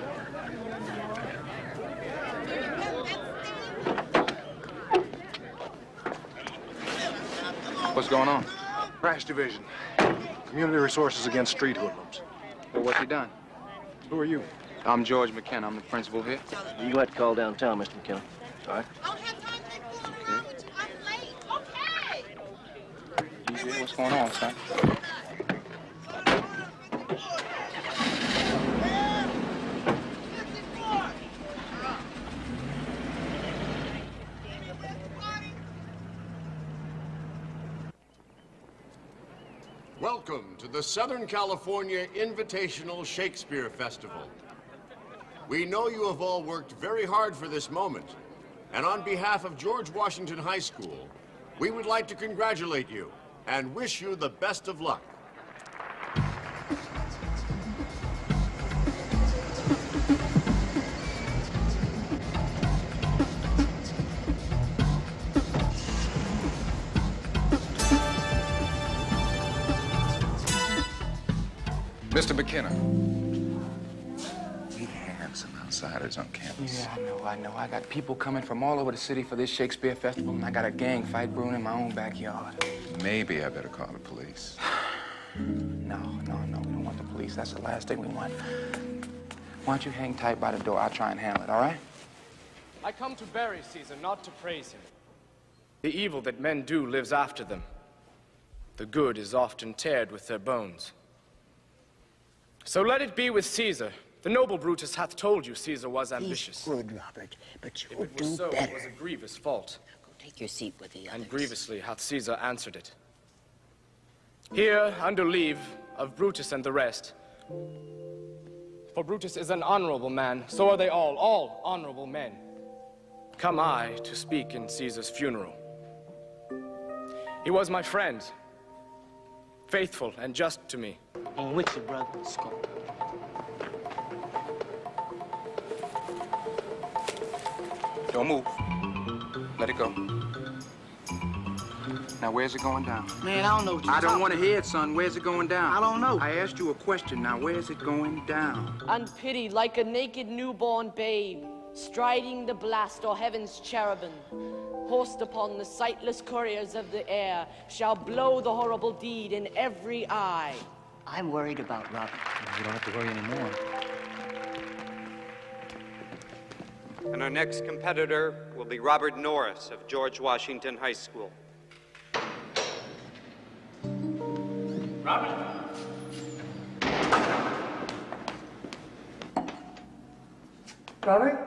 What's going on? Crash Division. Community Resources Against Street Hoodlums. Well, what's he done? Who are you? I'm George McKenna. I'm the principal here. You have to call downtown, Mr. McKenna. All right? Okay. What's going on, son? Welcome to the Southern California Invitational Shakespeare Festival. We know you have all worked very hard for this moment, and on behalf of George Washington High School, we would like to congratulate you and wish you the best of luck. Mr. McKenna. Be handsome outside matters on campus. Yeah, I know. I got people coming from all over the city for this Shakespeare festival, and I got a gang fight brewing in my own backyard. Maybe I better call the police. No, we don't want the police. That's the last thing we want. Why don't you hang tight by the door? I'll try and handle it, all right? I come to bury Caesar, not to praise him. The evil that men do lives after them. The good is often tarred with their bones. So let it be with Caesar. The noble Brutus hath told you Caesar was ambitious. He's good, Robert, but you'll If it was do so, better. it was a grievous fault. Go take your seat with the others. And grievously hath Caesar answered it. Here, under leave of Brutus and the rest, for Brutus is an honorable man, so are they all honorable men. Come I to speak in Caesar's funeral. He was my friend, faithful and just to me. I'm with you, brother. Let's go. Don't move. Let it go. Now, where's it going down? Man, I don't know what you're I don't talking want to hear it, son. Where's it going down? I don't know. I asked you a question. Now, where's it going down? Unpitied like a naked newborn babe, striding the blast or heaven's cherubim, horsed upon the sightless couriers of the air, shall blow the horrible deed in every eye. I'm worried about Robert. You don't have to worry anymore. And our next competitor will be Robert Norris of George Washington High School. Robert? Robert?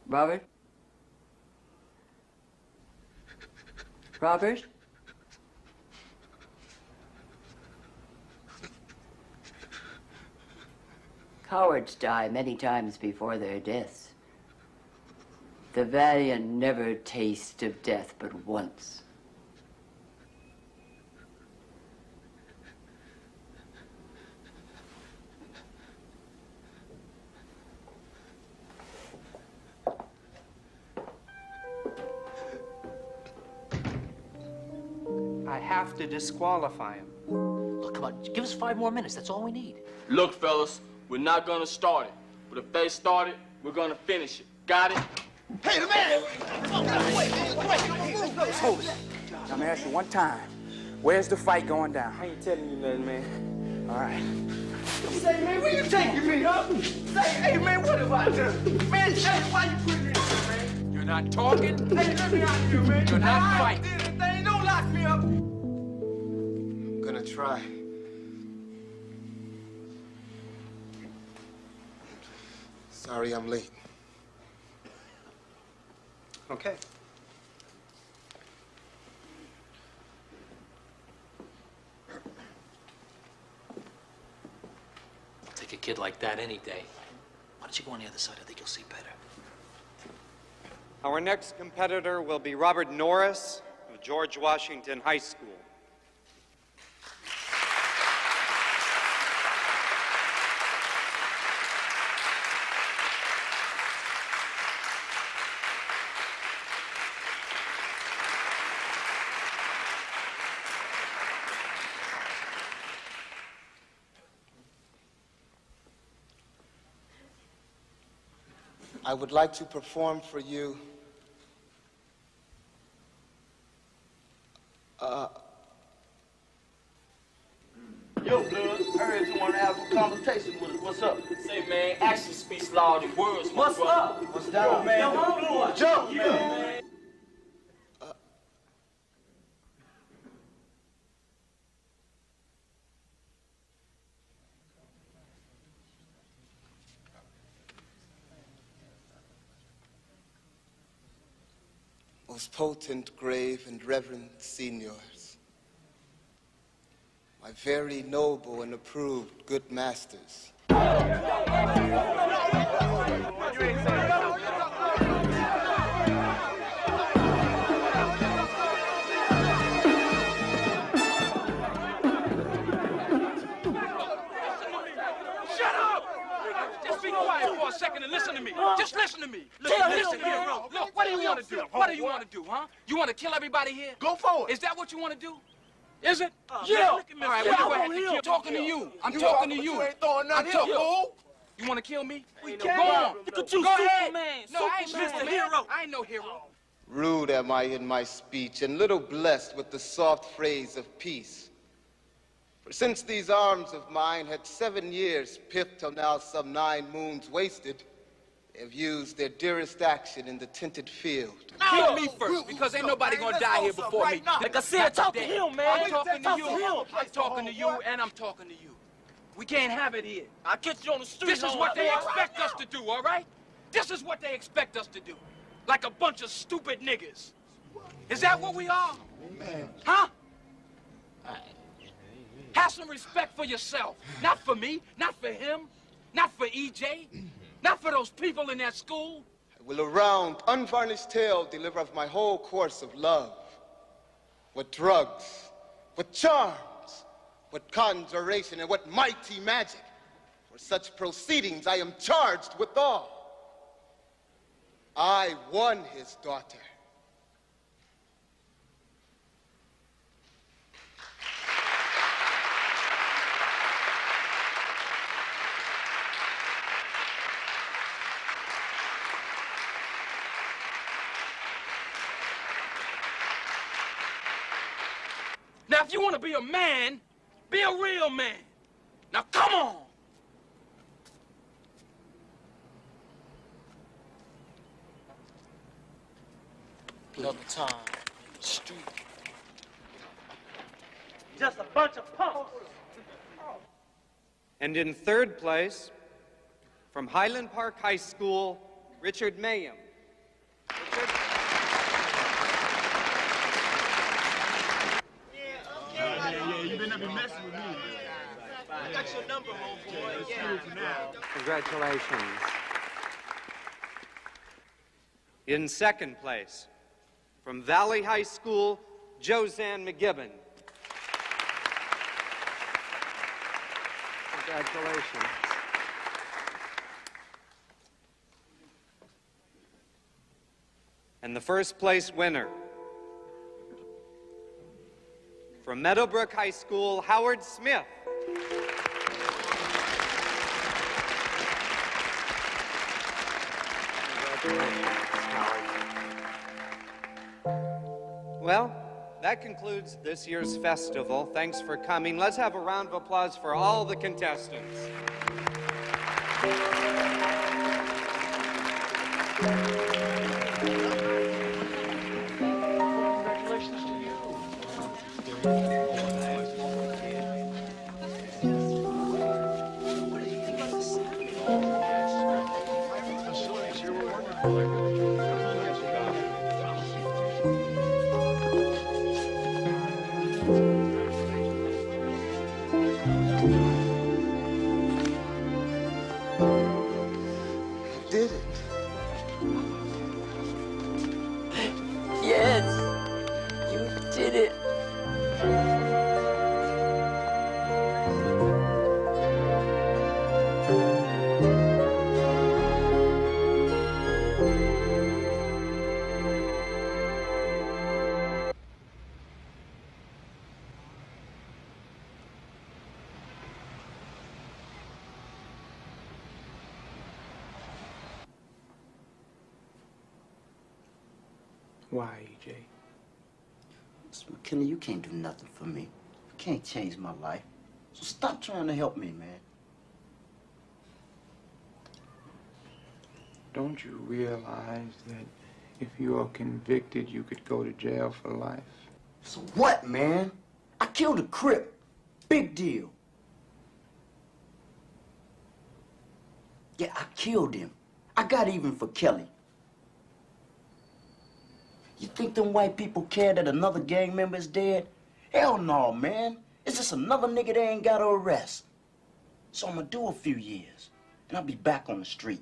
Robert? Robert? Cowards die many times before their deaths. The valiant never taste of death but once. I have to disqualify him. Look, come on, give us 5 more minutes. That's all we need. Look, fellas, we're not gonna start it. But if they start it, we're gonna finish it. Got it? Hey, the man! Hold it. I'm gonna ask you one time. Where's the fight going down? I ain't telling you nothing, man. All right. Say, man, where you taking me, huh? Say, hey, man, what have I done? Man, hey, why you putting it in here, man? You're not talking. Hey, let me out of here, man. You're not fighting. I did anything. Don't lock me up. I'm gonna try. Sorry I'm late. Okay. I'll take a kid like that any day. Why don't you go on the other side? I think you'll see better. Our next competitor will be Robert Norris of George Washington High School. I would like to perform for you Yo, blood, I heard you want to have a conversation with us. What's up? Say, man, action speaks louder than words. What's up? What's down? Yo, man, Yo, jump! Yeah, man. Most potent, grave, and reverend seniors, my very noble and approved good masters. a second and listen to me. Just listen to me. Tell Listen him, here, man. bro. Look, what do you want to do? What do you want to do, huh? You want to kill everybody here? Go for it. Is that what you want to do? Is it? Yeah. Look at me. All right, well, you go ahead. I'm talking to you. I'm talking to you. You ain't throwing nothing here, fool. You want to kill me? We Go can't. on. Look at you, Go ahead. Superman. No, I ain't Superman. Mr. Hero. I ain't no hero. Rude am I in my speech, and little blessed with the soft phrase of peace. For since these arms of mine had 7 years pipped till now some 9 moons wasted, they have used their dearest action in the tinted field. Kill me first, because ain't nobody gonna die here before me. Like I said, talk to him, man. I'm talking to Talk you. to him. I'm talking to you, and I'm talking to you. We can't have it here. I'll catch you on the street. This is what they expect us to do, all right? This is what they expect us to do. Like a bunch of stupid niggas. Is that what we are? Huh? Have some respect for yourself. Not for me, not for him, not for EJ, not for those people in that school. I will a round, unvarnished tale deliver of my whole course of love. What drugs, what charms, what conjuration, and what mighty magic. For such proceedings I am charged withal. I won his daughter. Now, if you want to be a man, be a real man. Now, come on. Another time. Street. Just a bunch of punks. And in third place, from Highland Park High School, Richard Mayhem. You better not be messing with me. I got your number, homeboy. Yeah. Congratulations. In second place, from Valley High School, Josanne McGibbon. Congratulations. And the first place winner, from Meadowbrook High School, Howard Smith. Well, that concludes this year's festival. Thanks for coming. Let's have a round of applause for all the contestants. Congratulations to you. Did it? Yes, you did it. Why, EJ? Mr. McKenna, you can't do nothing for me. You can't change my life. So stop trying to help me, man. Don't you realize that if you are convicted, you could go to jail for life? So what, man? I killed a Crip. Big deal. Yeah, I killed him. I got even for Kelly. You think them white people care that another gang member is dead? Hell no, man. It's just another nigga they ain't got to arrest. So I'm gonna do a few years, and I'll be back on the street.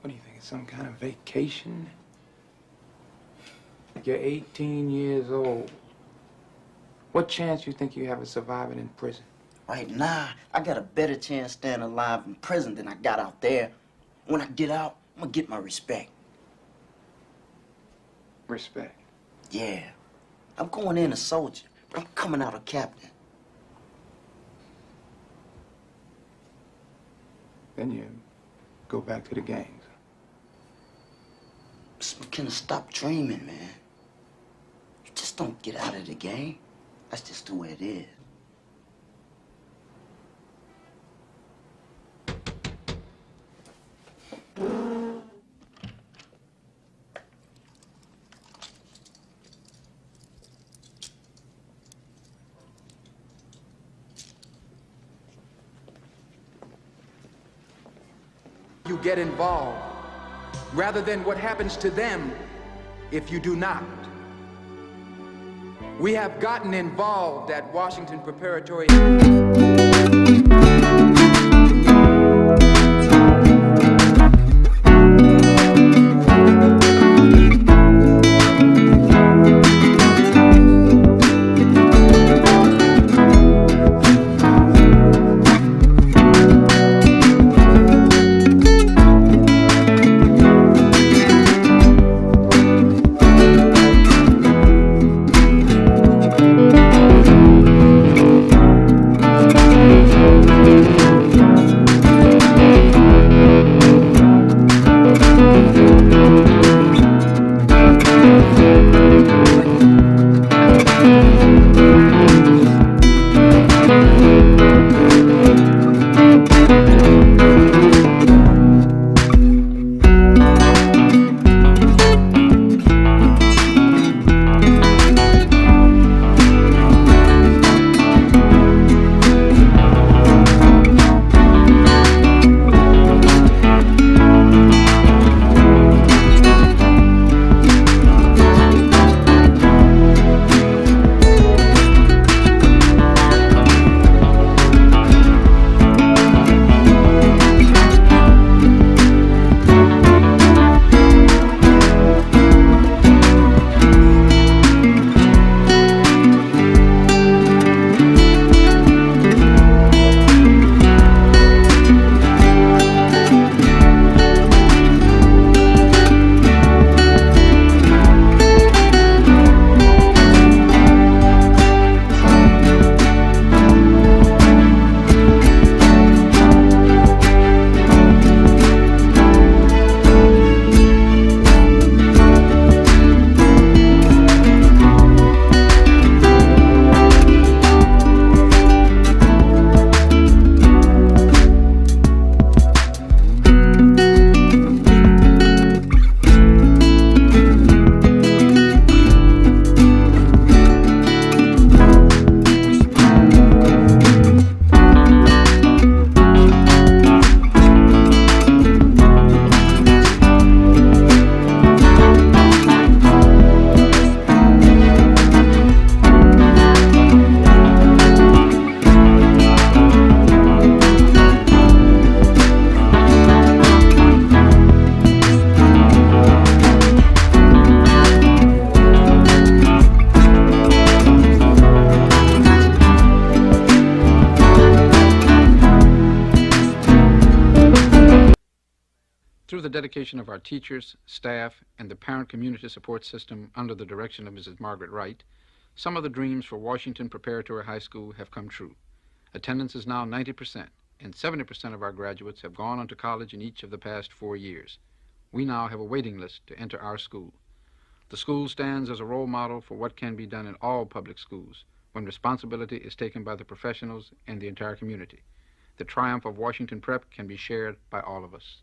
What do you think, it's some kind of vacation? You're 18 years old. What chance you think you have of surviving in prison? Right now, I got a better chance staying alive in prison than I got out there. When I get out, I'm gonna get my respect. Respect? Yeah. I'm going in a soldier, but I'm coming out a captain. Then you go back to the gangs. Mr. McKenna, stop dreaming, man. You just don't get out of the game. That's just the way it is. You get involved, rather than what happens to them if you do not. We have gotten involved at Washington Preparatory. Through the dedication of our teachers, staff, and the parent community support system under the direction of Mrs. Margaret Wright, some of the dreams for Washington Preparatory High School have come true. Attendance is now 90%, and 70% of our graduates have gone on to college in each of the past 4 years. We now have a waiting list to enter our school. The school stands as a role model for what can be done in all public schools when responsibility is taken by the professionals and the entire community. The triumph of Washington Prep can be shared by all of us.